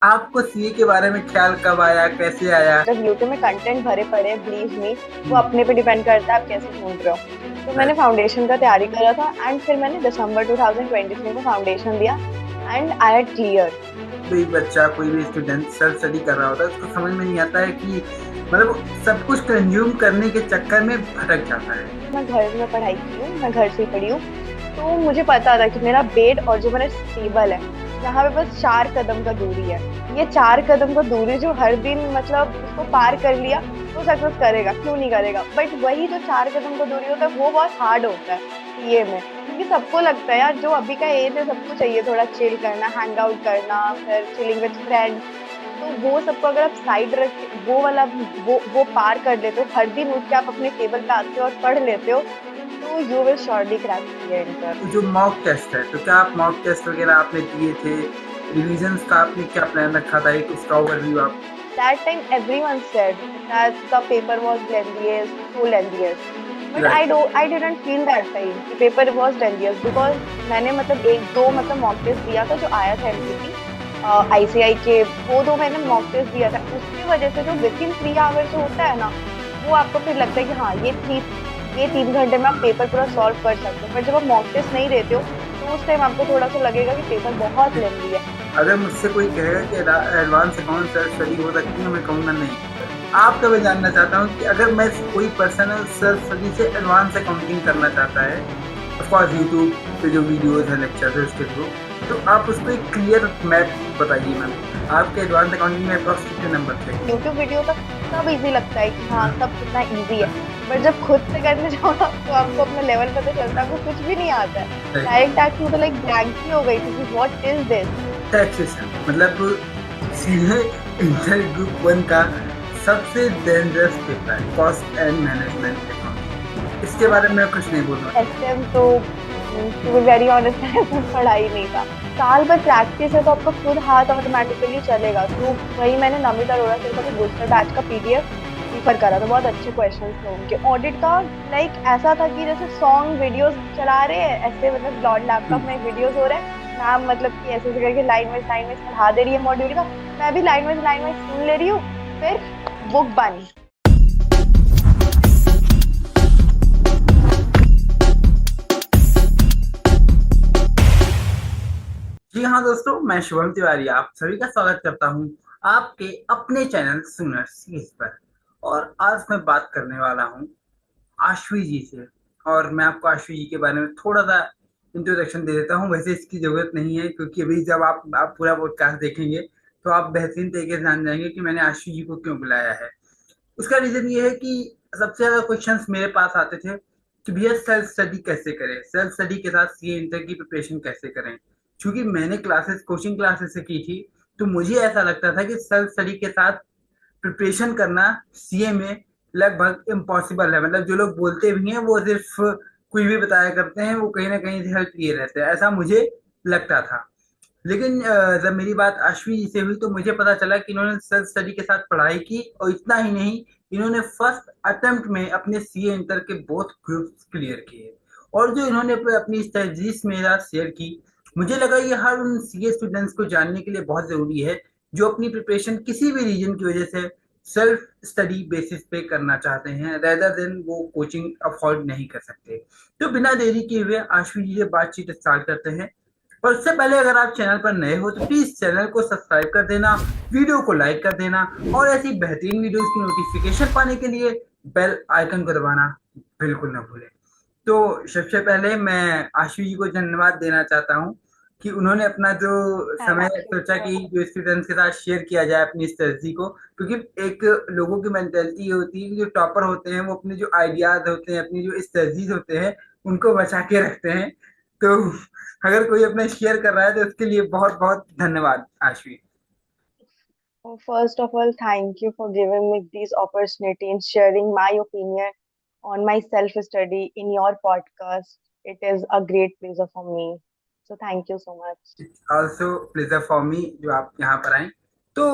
आपको सीए के बारे में ख्याल कब आया, कैसे आया? जब यूट्यूब में कंटेंट भरे पड़े बिलीव मी, वो अपने पे डिपेंड करता है आप कैसे ढूंढ रहे हो। तो मैंने राइट। फाउंडेशन का तैयारी करा था एंड फिर मैंने दिसंबर 2023 में फाउंडेशन दिया एंड आई हैड क्लियर। कोई बच्चा, कोई भी स्टूडेंट सेल्फ स्टडी कर रहा होता है, उसको समझ में नहीं आता है कि मतलब सब कुछ कंज्यूम करने के चक्कर में भटक जाता है। मैं घर में पढ़ाई की हूँ, मैं घर से ही पढ़ी हूँ। तो मुझे पता था कि मेरा बेड और जो मेरा टेबल है, यहाँ पे बस 4 कदम का दूरी है। ये 4 कदम का दूरी जो हर दिन मतलब उसको पार कर लिया तो सक्सेस करेगा, क्यों नहीं करेगा। बट वही जो 4 कदम का दूरी होता है वो बहुत हार्ड होता है ये में, क्योंकि सबको लगता है यार जो अभी का एज है सबको चाहिए थोड़ा चिल करना, हैंग आउट करना, फिर चिलिंग विद फ्रेंड्स। तो वो सबको अगर आप साइड रख वो वाला वो पार कर लेते हो, हर दिन उठ के आप अपने टेबल पे आते हो और पढ़ लेते हो, तो you will surely crack the enter. तो जो मॉक टेस्ट है, तो क्या आप मॉक टेस्ट वगैरह आपने दिए थे? रिविजन्स का आपने क्या प्लान रखा था, एक उसका ओवरव्यू आप। That time everyone said that the paper was lengthiest, so lengthiest. But right. I didn't feel that time कि paper was lengthiest because मैंने मतलब एक दो मतलब मॉक टेस्ट दिया था जो आया था एमसीटी आईसीआई के, वो दो मैंने मॉक टेस्ट दिया था। उसकी वजह से जो विद इन 3 आवर्स होता है ना, वो आपको फिर लगता है कि हाँ ये 3 घंटे में आप पेपर पूरा सॉल्व कर सकते हो। पर जब आप मॉक टेस्ट नहीं देते हो तो उस टाइम आपको थोड़ा सा लगेगा कि पेपर बहुत लेंदी है। अगर मुझसे कोई कहेगा कि एडवांस अकाउंट सेल्फ स्टडी हो सकती है, मैं कहूँगा नहीं। आपका मैं जानना चाहता हूँ कि अगर मैं कोई पर्सनल सेल्फ स्टडी से एडवांस अकाउंटिंग करना चाहता है, ऑफकोर्स यूट्यूब पे जो वीडियोस है, लेक्चर्स है, उसके थ्रू, तो आप उसको एक क्लियर मैप बताइए मैम। आपके एडवांस अकाउंटिंग में अप्रॉक्स कितने नंबर थे? यूट्यूब वीडियो तक सब इजी लगता है कि हाँ सब कितना इजी है, पर जब खुद से करने जाओ ना तो आपको अपना लेवल पता चलता है, आपको कुछ भी नहीं आता है। डायरेक्ट टैक्स में तो लाइक ब्लैंक ही हो गई थी कि व्हाट इज दिस। टैक्सेशन मतलब सीधे इंटर ग्रुप वन का सबसे डेंजरस पेपर है, कॉस्ट एंड मैनेजमेंट अकाउंट। इसके बारे में मैं कुछ नहीं बोल रहा। एसएम तो टू बी वेरी ऑनेस्ट है पढ़ा ही नहीं था। साल भर प्रैक्टिस है तो आपका खुद हाथ ऑटोमेटिकली चलेगा। तो वही मैंने नमित अरोड़ा सर का बूस्टर बैच का पीडीएफ प्रीफर करा था। बहुत अच्छे क्वेश्चंस थे उनके ऑडिट का। लाइक ऐसा था कि जैसे सॉन्ग वीडियोस चला रहे हैं ऐसे, मतलब लॉर्ड लैपटॉप में वीडियोस हो रहे हैं, मैम मतलब कि ऐसे ऐसे करके लाइन वाइज पढ़ा दे रही है मॉड्यूल का, मैं भी लाइन वाइज सुन ले रही हूँ, फिर बुक बंद। जी हाँ दोस्तों, मैं शुभम तिवारी आप सभी का स्वागत करता हूँ आपके अपने चैनल सुनर सीरीज पर। और आज मैं बात करने वाला हूँ आशवी जी से। और मैं आपको आशवी जी के बारे में थोड़ा सा इंट्रोडक्शन दे देता हूँ। वैसे इसकी जरूरत नहीं है, क्योंकि अभी जब आप पूरा पॉडकास्ट देखेंगे तो आप बेहतरीन तरीके से जान जाएंगे कि मैंने आशवी जी को क्यों बुलाया है। उसका रीजन ये है कि सबसे ज्यादा क्वेश्चंस मेरे पास आते थे कि भैया सेल्फ स्टडी कैसे करें, सेल्फ स्टडी के साथ सीए इंटर की प्रिपरेशन कैसे करें। क्योंकि मैंने क्लासेस, कोचिंग क्लासेस से की थी, तो मुझे ऐसा लगता था कि सेल्फ स्टडी के साथ प्रिपरेशन करना सीए में लगभग इम्पॉसिबल है। मतलब जो लोग बोलते भी हैं वो सिर्फ कुछ भी बताया करते हैं, वो कहीं ना कहीं से हेल्प लिए रहते हैं, ऐसा मुझे लगता था। लेकिन जब मेरी बात अश्वी जी से हुई तो मुझे पता चला कि इन्होंने सेल्फ स्टडी के साथ पढ़ाई की, और इतना ही नहीं, इन्होंने फर्स्ट अटेम्प्ट में अपने सीए इंटर के बोथ ग्रुप्स क्लियर किए। और जो इन्होंने अपनी स्ट्रेटजीज मेरा शेयर की, मुझे लगा ये हर उन सीए स्टूडेंट्स को जानने के लिए बहुत जरूरी है जो अपनी प्रिपरेशन किसी भी रीजन की वजह से सेल्फ स्टडी बेसिस पे करना चाहते हैं, रेदर देन वो कोचिंग अफोर्ड नहीं कर सकते। तो बिना देरी किए हुए आशवी जी से बातचीत स्टार्ट करते हैं। और उससे पहले अगर आप चैनल पर नए हो तो प्लीज चैनल को सब्सक्राइब कर देना, वीडियो को लाइक कर देना, और ऐसी बेहतरीन वीडियोस की नोटिफिकेशन पाने के लिए बेल आइकन को दबाना बिल्कुल ना भूलें। तो सबसे पहले मैं आशु जी को धन्यवाद देना चाहता हूँ कि उन्होंने अपना जो समय थैंक यू सोचा सो कि मच। जो स्टूडेंट्स के साथ शेयर किया जाए अपनी स्ट्रेटजी को। क्योंकि एक लोगों की मेंटेलिटी ये होती है कि जो टॉपर होते हैं वो अपने जो आइडियाज होते हैं, अपनी जो स्ट्रेटजीज होते हैं, उनको बचा के रखते हैं। तो अगर कोई अपना शेयर कर रहा है तो उसके लिए बहुत बहुत धन्यवाद Aashvi. First of all, thank you for giving me this opportunity and sharing my opinion on my self-study in your podcast. It is a great pleasure for me. So thank you so much. It's also pleasure for me जो आप यहाँ पर आए। तो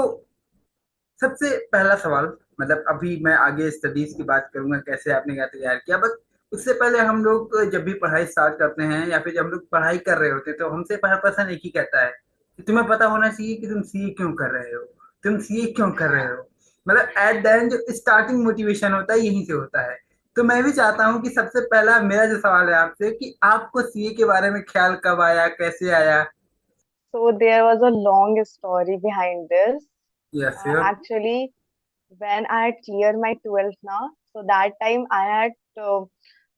सबसे पहला सवाल, मतलब अभी मैं आगे स्टडीज की बात करूंगा, कैसे आपने क्या तैयार किया, बस उससे पहले हम लोग जब भी पढ़ाई स्टार्ट करते हैं या फिर जब हम लोग पढ़ाई कर रहे होते हैं तो हमसे हर पर्सन एक ही कहता है कि तुम्हें पता होना चाहिए कि तुम सीए क्यों कर रहे हो, तुम सीए क्यों कर रहे हो। मतलब एट द एंड जो स्टार्टिंग मोटिवेशन होता है यहीं से होता है। तो मैं भी चाहता हूँ कि सबसे पहला मेरा जो सवाल है आपसे कि आपको सीए के बारे में ख्याल कब आया, कैसे आया। So there was a long story behind this. Yes sure. Actually, when I had cleared my 12th now, so that time I had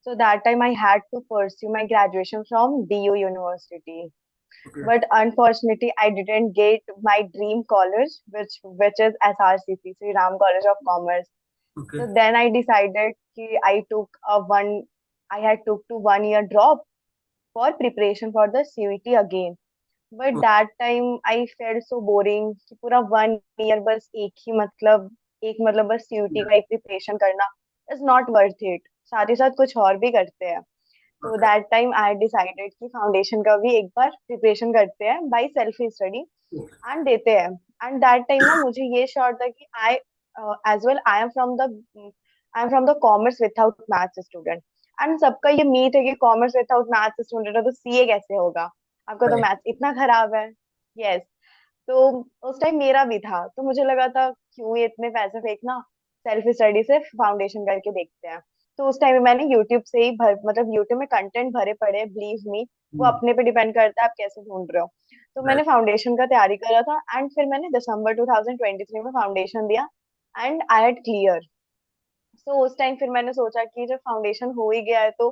I had to pursue my graduation from DU University. Okay. But unfortunately, I didn't get my dream college, which is SRCC, Sri Ram College of Commerce. Okay. So then I decided कि I had took to 1 year drop for preparation for the CUET again. But that time I felt so boring कि पूरा 1 year बस एक मतलब बस CUET का एक preparation करना is not worth it. साथ ही साथ कुछ और भी करते हैं. तो okay. That time I decided कि फाउंडेशन का भी एक बार प्रिपरेशन करते हैं बाय सेल्फ स्टडी एंड देते हैं. एंड दैट टाइम ना मुझे ये श्योर था कि I as well I am from the commerce without maths student. And सबका ये मीट है कि कॉमर्स विदाउट मैथ्स स्टूडेंट है तो सीए कैसे होगा, आपका तो मैथ्स इतना खराब है. यस. तो उस टाइम मेरा भी था, तो मुझे लगा था क्यों ये इतने पैसे फेंकना, सेल्फ स्टडी से फाउंडेशन करके देखते हैं. तो उस टाइम मैंने यूट्यूब से ही यूट्यूब में कंटेंट भरे पड़े, बिलीव मी. वो अपने पे डिपेंड करता है आप कैसे ढूंढ रहे हो. तो मैंने फाउंडेशन का तैयारी करा था एंड फिर मैंने दिसंबर 2023 में फाउंडेशन दिया एंड आई हैड क्लियर. सो उस टाइम फिर मैंने सोचा कि जब फाउंडेशन हो ही गया है तो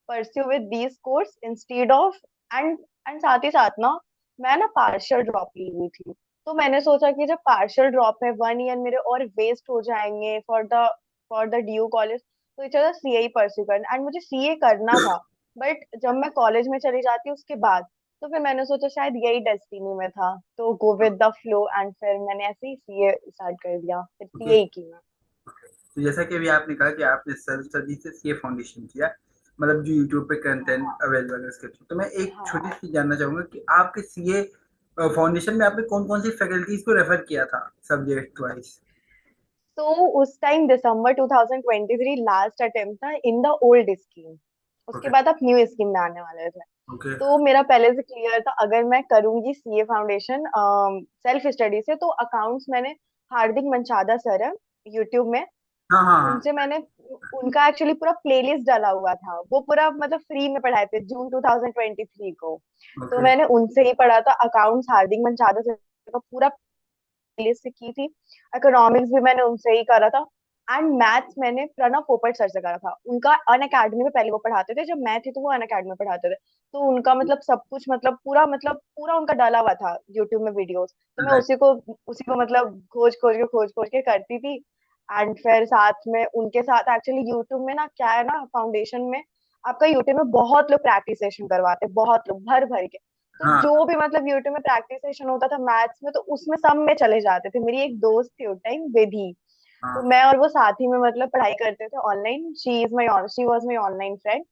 pursue with these course instead of. And and साथ ही साथ ना मैं ना पार्शियल ड्रॉप ली हुई थी. तो मैंने सोचा कि जब पार्शियल ड्रॉप है 1 year मेरे और वेस्ट हो जाएंगे फॉर द ड्यू कॉलेज, तो इतना सीए ही परस्यू करना एंड मुझे सीए करना था. बट जब मैं कॉलेज में चली जाती उसके बाद, तो फिर मैंने सोचा शायद यही डेस्टिनी में था तो go with the flow and फिर मैंने ऐसे ही सीए स्टार्ट कर दिया, फिर ओके। सीए ही की मैं. तो जैसा कि अभी आपने कहा कि आपने सेल्फ स्टडी से सीए फाउंडेशन किया, मतलब जो यूट्यूब पे कंटेंट हाँ. अवेलेबल है उसके थ्रू, तो मैं एक छोटी हाँ. सी जानना चाहूंगा कि आपके सीए फाउंडेशन में आपने कौन कौन सी फैकल्टीज को रेफर किया था सब्जेक्ट वाइज। तो उस टाइम दिसंबर 2023 लास्ट अटेम्प्ट था इन द ओल्ड स्कीम. उसके ओके। बाद आप न्यू स्कीम में आने वाले थे. ओके। तो मेरा पहले से क्लियर था अगर मैं करूंगी सीए फाउंडेशन सेल्फ स्टडी से तो अकाउंट्स मैंने हार्दिक मंचादा सर है यूट्यूब में, हाँ हाँ हाँ। उनसे मैंने उनका एक्चुअली पूरा प्लेलिस्ट डाला हुआ था, वो पूरा मतलब फ्री में पढ़ाए थे जून 2023 को. तो ओके। मैंने उनसे ही पढ़ा था अकाउंट्स, हार्दिक मंचादा सर का पूरा से की थी. इकोनॉमिक्स भी मैंने उनसे ही करा था. एंड मैथ्स मैंने प्रणव पोपट सर से करा था. उनका अन अकेडमी में पहले वो पढ़ाते थे, जब मैं थी तो वो अन अकेडमी में पढ़ाते थे. तो उनका मतलब सब कुछ मतलब पूरा उनका डाला हुआ था यूट्यूब में वीडियोस. तो मैं राइट। उसी को मतलब खोज खोज के करती थी. एंड फिर साथ में उनके साथ एक्चुअली यूट्यूब में ना क्या है ना फाउंडेशन में आपका यूट्यूब में बहुत लोग प्रैक्टिस सेशन करवाते हैं, बहुत लोग भर भर के. तो हाँ जो भी मतलब यूट्यूब में प्रैक्टिस सेशन होता था मैथ्स में तो उसमें सब में चले जाते थे. मेरी एक दोस्त थी उस टाइम विधि, तो हाँ। मैं और वो साथ ही में मतलब पढ़ाई करते थे online. She was my online friend.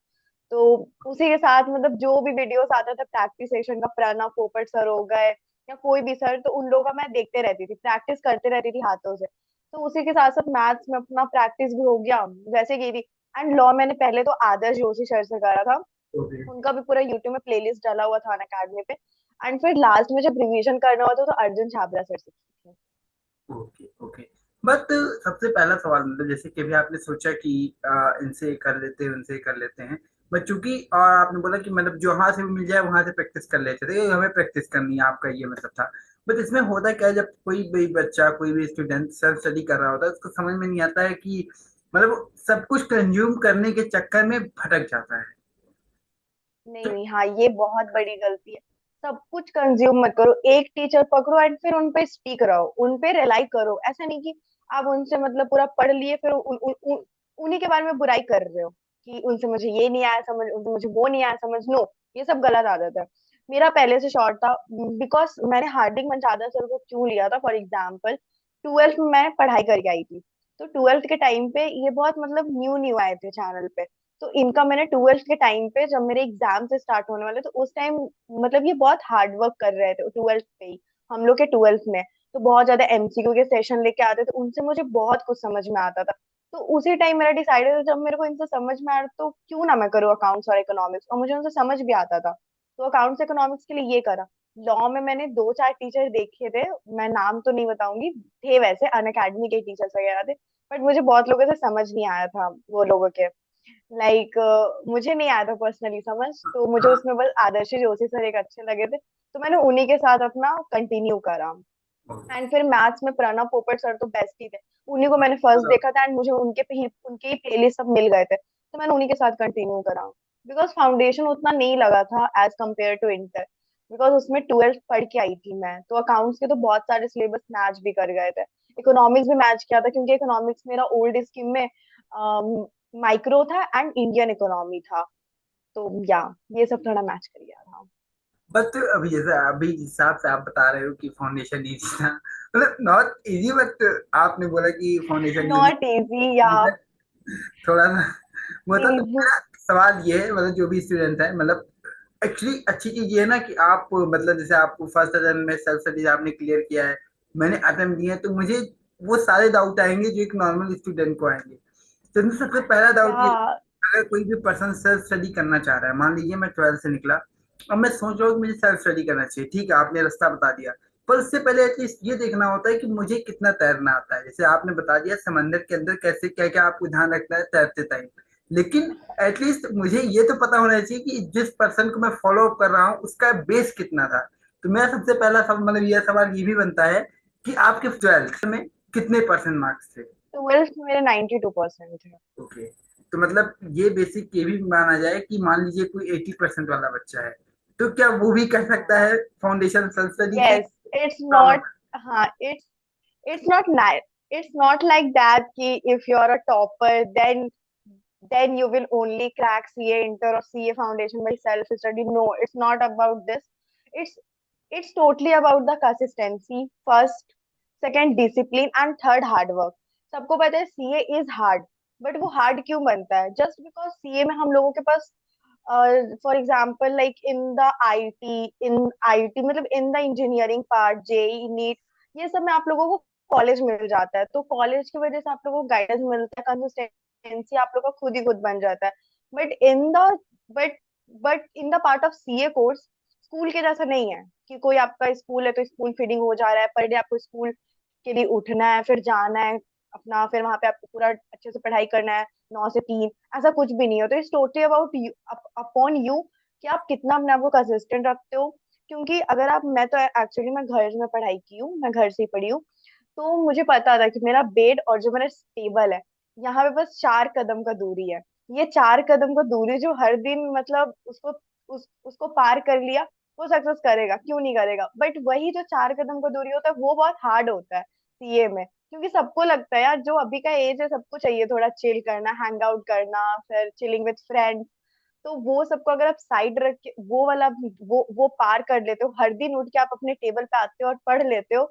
तो उसी के साथ मतलब जो भी वीडियोस आता था प्रैक्टिस सेशन का, प्रणव पोपट सर हो गए या कोई भी सर, तो उन लोगों का मैं देखते रहती थी, प्रैक्टिस करते रहती थी हाथों से. तो उसी के साथ साथ मैथ्स में अपना प्रैक्टिस भी हो गया वैसे की थी. एंड लॉ मैंने पहले तो आदर्श जोशी सर से करा था, ओके। उनका भी पूरा यूट्यूब में प्लेलिस्ट डाला हुआ था अकेडमी पे. एंड फिर लास्ट में जब रिवीजन करना होता तो अर्जुन छाबरा सर से की थी. ओके। ओके। बट सबसे पहला सवाल, मतलब जैसे कि भी आपने सोचा कि इनसे कर लेते हैं उनसे कर लेते हैं, बट चूंकि आपने बोला कि मतलब जहाँ से भी मिल जाए वहां से प्रैक्टिस कर लेते थे, हमें प्रैक्टिस करनी है, आपका ये मतलब था। बट इसमें होता क्या है, जब कोई भी बच्चा कोई भी स्टूडेंट सेल्फ स्टडी कर रहा होता है उसको समझ में नहीं आता है कि मतलब सब कुछ कंज्यूम करने के चक्कर में भटक जाता है। नहीं तो नहीं, हाँ ये बहुत बड़ी गलती है. सब कुछ कंज्यूम मत करो, एक टीचर पकड़ो एंड फिर उन पे स्टिक रहो, उन पे रिलाई करो. ऐसा नहीं कि आप उनसे मतलब पूरा पढ़ लिए फिर उन्हीं के बारे में बुराई कर रहे हो कि उनसे मुझे ये नहीं आया समझ, उनसे मुझे वो नहीं आया समझ. नो, ये सब गलत आदत है. मेरा पहले से शॉर्ट था बिकॉज मैंने हार्दिक मंचादा सर को क्यों लिया था. फॉर एग्जाम्पल 12th में मैं पढ़ाई करके आई थी, तो 12th के टाइम पे ये बहुत मतलब न्यू न्यू आए थे चैनल पे. तो इनका मैंने 12th के टाइम पे जब मेरे एग्जाम से स्टार्ट होने वाले तो उस टाइम मतलब ये बहुत हार्ड वर्क कर रहे थे 12th पे ही. हम लोग के 12th में तो बहुत ज्यादा एमसीक्यू के सेशन लेके आते थे, उनसे मुझे बहुत कुछ समझ में आता था. तो उसी टाइम मेरा डिसाइडेड था जब मेरे को इनसे समझ में आ रहा तो क्यों ना मैं करूँ अकाउंट्स और इकोनॉमिक्स, और मुझे उनसे समझ भी आता था. तो अकाउंट्स इकोनॉमिक्स के लिए ये करा. लॉ में मैंने दो चार टीचर देखे थे, मैं नाम तो नहीं बताऊंगी, थे वैसे अन अकेडमी के टीचर्स वगैरह थे, बट मुझे बहुत लोगों से समझ नहीं आया था वो लोगों के। लाइक मुझे नहीं आया था पर्सनली समझ, तो मुझे हाँ। उसमें बस आदर्श जोशी सर एक अच्छे लगे थे, तो मैंने उन्हीं के साथ अपना कंटिन्यू करा। एंड फिर मैथ्स में प्रणब पोपट सर तो बेस्ट ही थे, उन्हीं को मैंने फर्स्ट देखा था, एंड मुझे उनके ही प्लेलिस्ट सब मिल गए थे, तो मैंने उन्हीं के साथ कंटिन्यू करा। बिकॉज फाउंडेशन उतना नहीं लगा था as compare to inter, because उसमें 12th पढ़ के आई थी मैं, तो अकाउंट्स के तो बहुत सारे सिलेबस मैच भी कर गए थे। इकोनॉमिक्स भी मैच किया था, क्योंकि इकोनॉमिक्स मेरा ओल्ड स्कीम में माइक्रो था एंड इंडियन इकोनॉमी था, तो या ये सब थोड़ा मैच कर गया था। बट अभी जैसे अभी जिस हिसाब से आप बता रहे हो कि फाउंडेशन इजी था, मतलब नॉट इजी, बट आपने बोला कि फाउंडेशन नॉट इजी या यूनिक, थोड़ा सा वो था। तो इजी। मेरा सवाल ये है, मतलब जो भी स्टूडेंट है, मतलब एक्चुअली अच्छी चीज ये है ना कि आप मतलब जैसे आपको फर्स्ट अटेम्प्ट में सेल्फ स्टडीज आपने क्लियर किया है, मैंने अटेम्प्ट दिए हैं, तो मुझे वो सारे डाउट आएंगे जो एक नॉर्मल स्टूडेंट को आएंगे। तो इनमें सबसे पहला डाउट ये, या अगर कोई भी पर्सन सेल्फ स्टडी करना चाह रहा है, मान लीजिए मैं 12th से निकला, अब मैं सोच रहा हूँ कि मुझे सेल्फ स्टडी करना चाहिए, ठीक है आपने रास्ता बता दिया, पर उससे पहले एटलीस्ट ये देखना होता है कि मुझे कितना तैरना आता है। जैसे आपने बता दिया समंदर के अंदर कैसे क्या क्या आपको ध्यान रखना है तैरते टाइम, लेकिन एटलीस्ट मुझे ये तो पता होना चाहिए कि जिस पर्सन को मैं फॉलो अप कर रहा हूँ उसका बेस कितना था। तो मेरा सबसे पहला सब मतलब यह सवाल ये भी बनता है कि आपके 12th में कितने परसेंट मार्क्स थे। 12th मेरे 92% थे। ओके, तो मतलब ये बेसिक ये भी माना जाए कि मान लीजिए कोई 80% वाला बच्चा है, तो क्या वो भी कर सकता है फाउंडेशन सेल्फ स्टडी से? यस, इट्स प्रॉब्लम नॉट, हाँ it's not it's not like that कि if you are a topper then you will only crack CA Inter or CA Foundation by self study. No, it's not about this. It's it's totally about the consistency. First, second discipline and third hard work. सबको पता है CA is hard, but वो hard क्यों बनता है? Just because CA में हम लोगों के पास for example like in IT मतलब in the engineering part, JEE NEET, ये सब में आप लोगों को कॉलेज मिल जाता है, तो कॉलेज की वजह से आप लोगों को गाइडेंस मिलता है, कंसिस्टेंसी आप लोग का खुद ही खुद बन जाता है। But in the but but in the part of CA course, school के जैसा नहीं है कि कोई आपका स्कूल है तो स्कूल फीडिंग हो जा रहा है, पर डे आपको स्कूल के लिए उठना है, फिर जाना है अपना, फिर वहां पे आपको पूरा अच्छे से पढ़ाई करना है 9 से 3, ऐसा कुछ भी नहीं हो। तो it's totally about you, upon you, कि आप कितना अपने आप को कंसिस्टेंट रखते हो। क्योंकि अगर आप, मैं तो एक्चुअली मैं घर में पढ़ाई की हूँ, मैं घर से ही पढ़ी हूँ, तो मुझे पता था कि मेरा बेड और जो मेरा टेबल है, यहाँ पे बस 4 कदम का दूरी है। ये 4 कदम का दूरी जो हर दिन मतलब उसको पार कर लिया, वो सक्सेस करेगा, क्यों नहीं करेगा। बट वही जो 4 कदम का दूरी होता है वो बहुत हार्ड होता है CA में, क्योंकि सबको लगता है यार जो अभी का एज है सबको चाहिए थोड़ा चिल करना, हैंग आउट करना, फिर चिलिंग विद फ्रेंड्स। तो वो सबको अगर आप साइड रख के वो वाला वो पार कर लेते हो, हर दिन उठ के आप अपने टेबल पे आते हो और पढ़ लेते हो,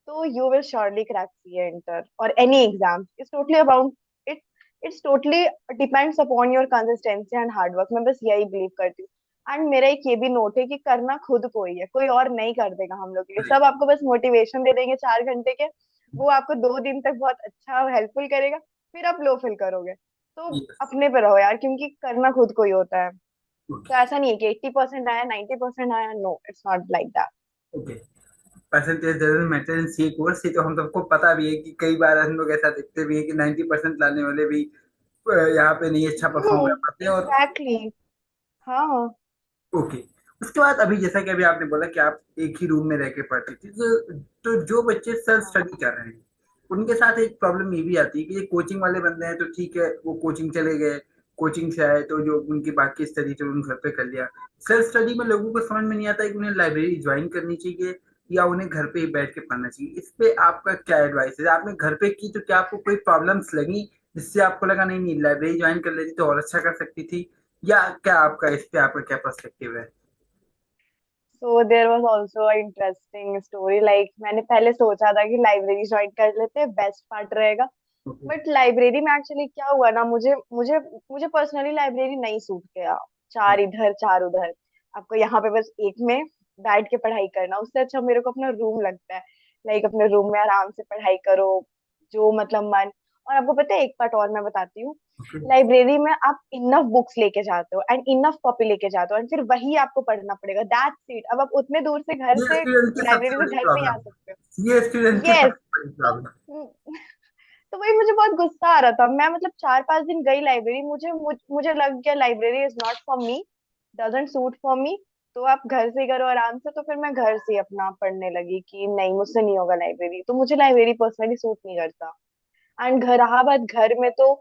तो you will surely crack CA Inter or any exam. It's totally about it. It's totally depends upon your consistency and hard work. मैं बस यही बिलीव करती हूँ। एंड मेरा एक ये भी नोट है कि करना खुद को ही है, कोई और नहीं कर देगा हम लोग के लिए, सब आपको बस मोटिवेशन दे देंगे 4 घंटे के, वो आपको 2 दिन तक बहुत अच्छा हेल्पफुल करेगा, फिर आप लो फील करोगे। तो अपने पे रहो यार, क्योंकि करना खुद को ही होता है। तो ऐसा नहीं है कि 80% आया 90% आया, no it's not like that. Okay, percentage doesn't matter in C course, ये तो हम सबको पता भी है कि कई बार हम लोग ऐसा देखते भी हैं कि 90% लाने वाले भी यहाँ पे नहीं अच्छा परफॉर्म कर पाते हैं। और एग्जैक्टली, हाँ। ओके, उसके बाद अभी जैसा कि अभी आपने बोला कि आप एक ही रूम में रह के पढ़ते थे, तो जो बच्चे सेल्फ हाँ। स्टडी कर रहे हैं उनके साथ एक प्रॉब्लम ये भी आती है कि ये कोचिंग वाले बंदे हैं तो ठीक है वो कोचिंग चले गए, कोचिंग से आए तो जो उनकी बाकी स्टडी तो उन घर पे कर लिया। सेल्फ स्टडी में लोगों को समझ में नहीं आता है कि उन्हें लाइब्रेरी ज्वाइन करनी चाहिए या उन्हें घर पे ही बैठ के पढ़ना चाहिए। इस पे आपका क्या एडवाइस है? आपने घर पे की तो क्या आपको कोई प्रॉब्लम्स लगी जिससे आपको लगा नहीं नहीं लाइब्रेरी ज्वाइन कर लेती तो और अच्छा कर सकती थी, या क्या आपका इस पे आपका क्या पर्सपेक्टिव है? So there was also a interesting story, like मैंने पहले सोचा था कि लाइब्रेरी ज्वाइन कर लेते हैं, बेस्ट पार्ट रहेगा। ओके। बट लाइब्रेरी में एक्चुअली क्या हुआ ना, मुझे मुझे मुझे पर्सनली लाइब्रेरी नहीं सूट किया। चार इधर चार उधर, आपको यहाँ पे बस एक में बैठ के पढ़ाई करना, उससे अच्छा मेरे को अपना रूम लगता है। लाइक अपने रूम में आराम से पढ़ाई करो, जो मतलब मन। और आपको पता है एक बात और मैं बताती हूँ, ओके। लाइब्रेरी में आप इनफ बुक्स लेके जाते हो एंड इनफ कॉपी लेके जाते हो एंड फिर वही आपको पढ़ना पड़ेगा, दैट्स इट। अब आप उतने दूर से घर ये से स्टूडेंट की लाइब्रेरी सबसे से बड़ी घर नहीं आ प्रॉब्लम सकते हो। है, ये स्टूडेंट की यस। सबसे बड़ी तो प्रॉब्लम। तो वही मुझे बहुत गुस्सा आ रहा था। मैं मतलब 4-5 दिन गई लाइब्रेरी, मुझे लग गया library is not for me, doesn't suit for me. तो आप घर से करो आराम से। तो फिर मैं घर से अपना पढ़ने लगी कि नहीं मुझसे नहीं होगा लाइब्रेरी। तो मुझे लाइब्रेरी पर्सनली सूट नहीं करता। एंड घर रहा बात घर में, तो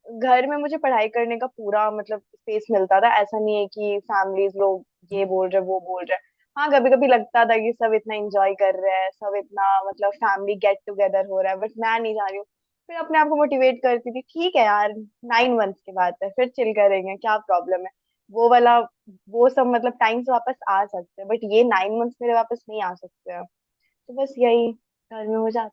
घर में मुझे पढ़ाई करने का पूरा मतलब स्पेस मिलता था। ऐसा नहीं है कि फैमिलीज लोग ये बोल रहे वो बोल रहे। हाँ कभी कभी लगता था कि सब इतना एंजॉय कर रहे हैं, सब इतना मतलब फैमिली गेट टुगेदर हो रहा है, बट मैं नहीं जा रही हूँ। फिर अपने आप को मोटिवेट करती थी, ठीक है यार 9 मंथ्स की बात है, फिर चिल करेंगे, क्या प्रॉब्लम है। वो वाला वो सब मतलब टाइम से वापस आ सकते हैं, बट ये 9 मंथ्स मेरे वापस नहीं आ सकते हैं। तो बस यही घर में हो जाता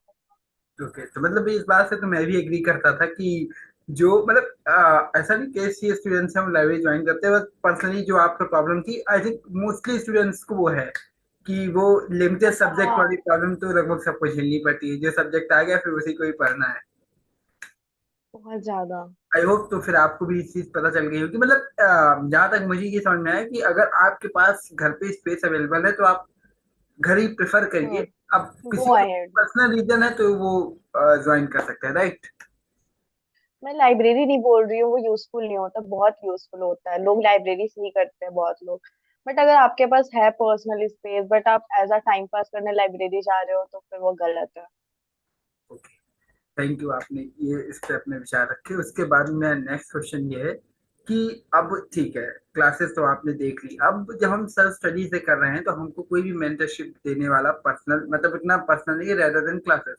ओके, तो मतलब इस बात से तो मैं भी एग्री करता था कि जो मतलब ऐसा नहीं कि सी स्टूडेंट्स हैं वो लाइब्रेरी ज्वाइन करते हैं, बस पर्सनली जो आपको प्रॉब्लम थी, आई थिंक मोस्टली स्टूडेंट्स को वो है कि वो लिमिटेड था। सब्जेक्ट हाँ वाली प्रॉब्लम तो लगभग सबको झेलनी पड़ती है, जो सब्जेक्ट आ गया फिर उसी को ही पढ़ना है। बहुत ज्यादा। आई होप तो फिर आपको भी इस चीज पता चल गई होगी, मतलब जहां तक मुझे ये समझ में आया कि अगर आपके पास घर पे स्पेस अवेलेबल है तो आप घर ही प्रेफर करिए। अब किसी गो को अहेड। पर्सनल रीजन है तो वो ज्वाइन कर सकते हैं, राइट। मैं लाइब्रेरी नहीं बोल रही हूँ वो यूजफुल नहीं होता, बहुत यूजफुल होता है, लोग लाइब्रेरी से ही करते हैं बहुत लोग। बट अगर आपके पास है पर्सनल स्पेस बट आप एज अ टाइम पास करने लाइब्रेरी जा रहे हो तो फिर वो गलत है। ओके, थैंक यू, आपने ये इस पे अपने विचार रखे। उसके बाद में नेक्स्ट क्वेश्चन ये है कि अब ठीक है, क्लासेस तो आपने देख ली, अब जब हम सेल्फ स्टडी से कर रहे हैं तो हमको कोई भी मेंटरशिप देने वाला पर्सनल मतलब इतना पर्सनल नहीं रेदर देन क्लासेस,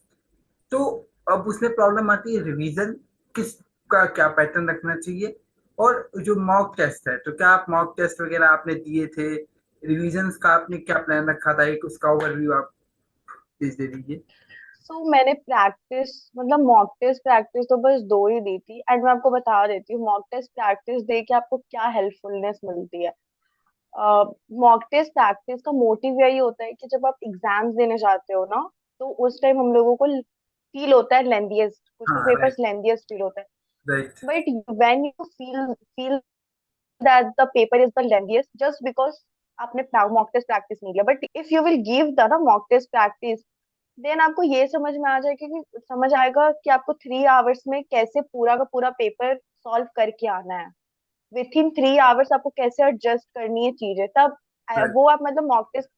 तो अब उसमें प्रॉब्लम आती है रिवीजन किस का क्या पैटर्न रखना चाहिए। और जो मॉक टेस्ट है, तो क्या आप मॉक टेस्ट वगैरह आपने दिए थे, रिवीजन का आपने क्या प्लान रखा था, एक उसका ओवरव्यू आप प्लीज दे दीजिए। सो मैंने प्रैक्टिस मतलब मॉक टेस्ट प्रैक्टिस तो बस 2 ही दी थी। एंड मैं आपको बता देती हूँ मॉक टेस्ट प्रैक्टिस दे के आपको क्या हेल्पफुलनेस मिलती है। मॉक टेस्ट प्रैक्टिस का मोटिव यही होता है कि जब आप एग्जाम्स देने जाते हो ना, तो उस टाइम हम लोगों को फील होता है लेंथीएस्ट, कुछ कुछ हाँ पेपर्स राइट। लेंथीएस्ट फील होता है। Right. But when you feel that the paper is the lengthiest just because आपने मॉक टेस्ट प्रैक्टिस नहीं किया। But if you will give the ना मॉक टेस्ट प्रैक्टिस, देन आपको ये समझ में आ जाएगा कि समझ आएगा कि आपको 3 आवर्स में कैसे पूरा का पूरा पेपर सॉल्व करके आना है। विथ इन 3 आवर्स आपको कैसे एडजस्ट करनी है चीजें, तब राइट। वो आप मतलब मॉक टेस्ट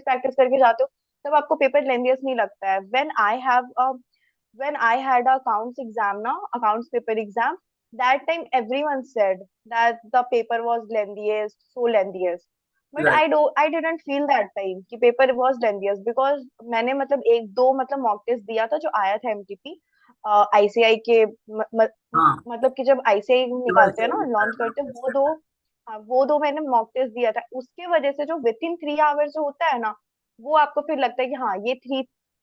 प्रैक्टिस करके जाते हो, तब आपको पेपर लेंदियस नहीं लगता है। when I had a accounts exam now, accounts paper exam, that time everyone said that the paper was lengthiest, so lengthiest. But right. I didn't feel that time कि paper was lengthiest because मैंने मतलब एक दो मतलब mock test दिया था जो आया था एमटीपी आईसीआई के हाँ, मतलब कि जब आईसीआई डिवाइस निकालते हैं ना होता है लॉन्च मतलब करते हैं टेस्ट वो दो। करता है। हाँ वो दो मैंने मॉक टेस्ट दिया था, उसके वजह से जो विद इन 3 आवर्स जो होता है ना, वो आपको फिर लगता है कि हाँ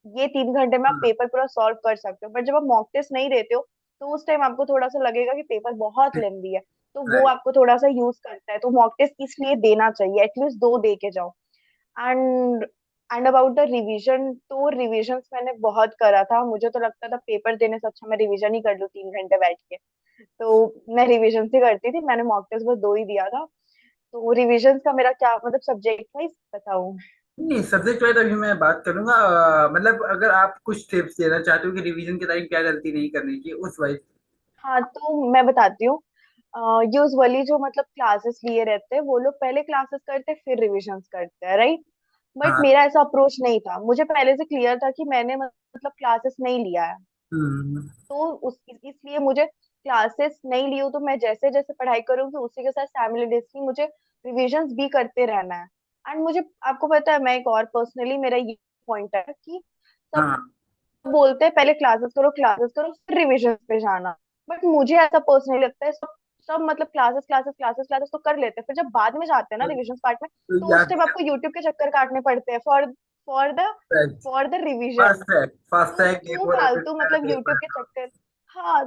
ये 3 घंटे में आप हाँ पेपर पूरा सॉल्व कर सकते हो। बट जब आप मॉक टेस्ट नहीं देते हो तो उस टाइम आपको थोड़ा सा लगेगा कि पेपर बहुत लेंदी है, तो वो राइट। आपको थोड़ा सा यूज करता है। तो मॉक टेस्ट इसलिए देना चाहिए, एटलीस्ट 2 दे के जाओ। And and about the revision, तो रिविजन मैंने बहुत करा था। मुझे तो लगता था पेपर देने से अच्छा मैं रिवीजन ही कर लूँ 3 घंटे बैठ के। तो मैं रिवीजन से करती थी, मैंने मॉक टेस्ट बस 2 ही दिया था। तो रिवीजन का मेरा क्या मतलब सब्जेक्ट वाइज बताऊं। नहीं, सब्जेक्ट वाइज अभी मैं बात करूंगा, मतलब अगर आप कुछ टिप्स देना चाहते हो कि रिवीजन के टाइम क्या गलती नहीं करनी चाहिए उस वाइज। हाँ तो मैं बताती हूँ। यूजुअली जो मतलब क्लासेस लिए रहते हैं वो लोग पहले क्लासेस करते हैं फिर रिविजन करते हैं, राइट। बट हाँ। मेरा ऐसा अप्रोच नहीं था, मुझे पहले से क्लियर था कि मैंने मतलब क्लासेस नहीं लिया है। हम्म। तो इसलिए मुझे क्लासेस नहीं ली हूँ, तो मैं जैसे जैसे पढ़ाई करूंगी उसी के साथ साइमल्टेनियसली मुझे रिविजन्स भी करते रहना है। एंड मुझे आपको पता है मैं एक और पर्सनली मेरा ये पॉइंट है कि सब हाँ बोलते हैं पहले क्लासेस करो फिर रिविजन पे जाना। बट मुझे ऐसा पर्सनली लगता है सब सब मतलब क्लासेस क्लासेस क्लासेस क्लासेस तो कर लेते हैं, फिर जब बाद में जाते हैं ना तो, रिविजन पार्ट में, तो तो उस याद टाइम आपको यूट्यूब के चक्कर काटने पड़ते हैं for the for the revision. Fast तो ट्रैक क्यों पेपर फालतू मतलब यूट्यूब के चक्कर। हाँ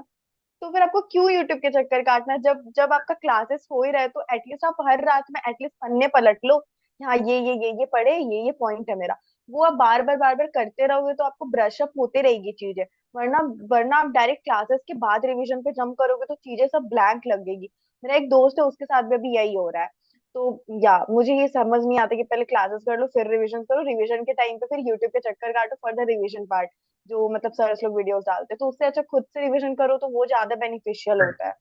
तो फिर आपको क्यों यूट्यूब के चक्कर काटना है? जब जब आपका क्लासेस हो ही रहा है तो एटलीस्ट आप हर रात में एटलीस्ट पन्ने पलट लो। हाँ ये पढ़े, ये पॉइंट है मेरा। वो आप बार बार करते रहोगे तो आपको ब्रश अप होते रहेगी चीजें। वरना वरना आप डायरेक्ट क्लासेस के बाद रिवीजन पे जंप करोगे तो चीजें सब ब्लैंक लगेगी। मेरा एक दोस्त है, उसके साथ भी अभी यही हो रहा है। तो या मुझे ये समझ नहीं आता कि पहले क्लासेस कर लो फिर रिवीजन करो, रिवीजन के टाइम पे फिर यूट्यूब के चक्कर काटो फॉर द रिवीजन पार्ट, जो मतलब सर्स लोग वीडियोस डालते हैं। तो उससे अच्छा खुद से रिवीजन करो तो वो ज्यादा बेनिफिशियल होता है।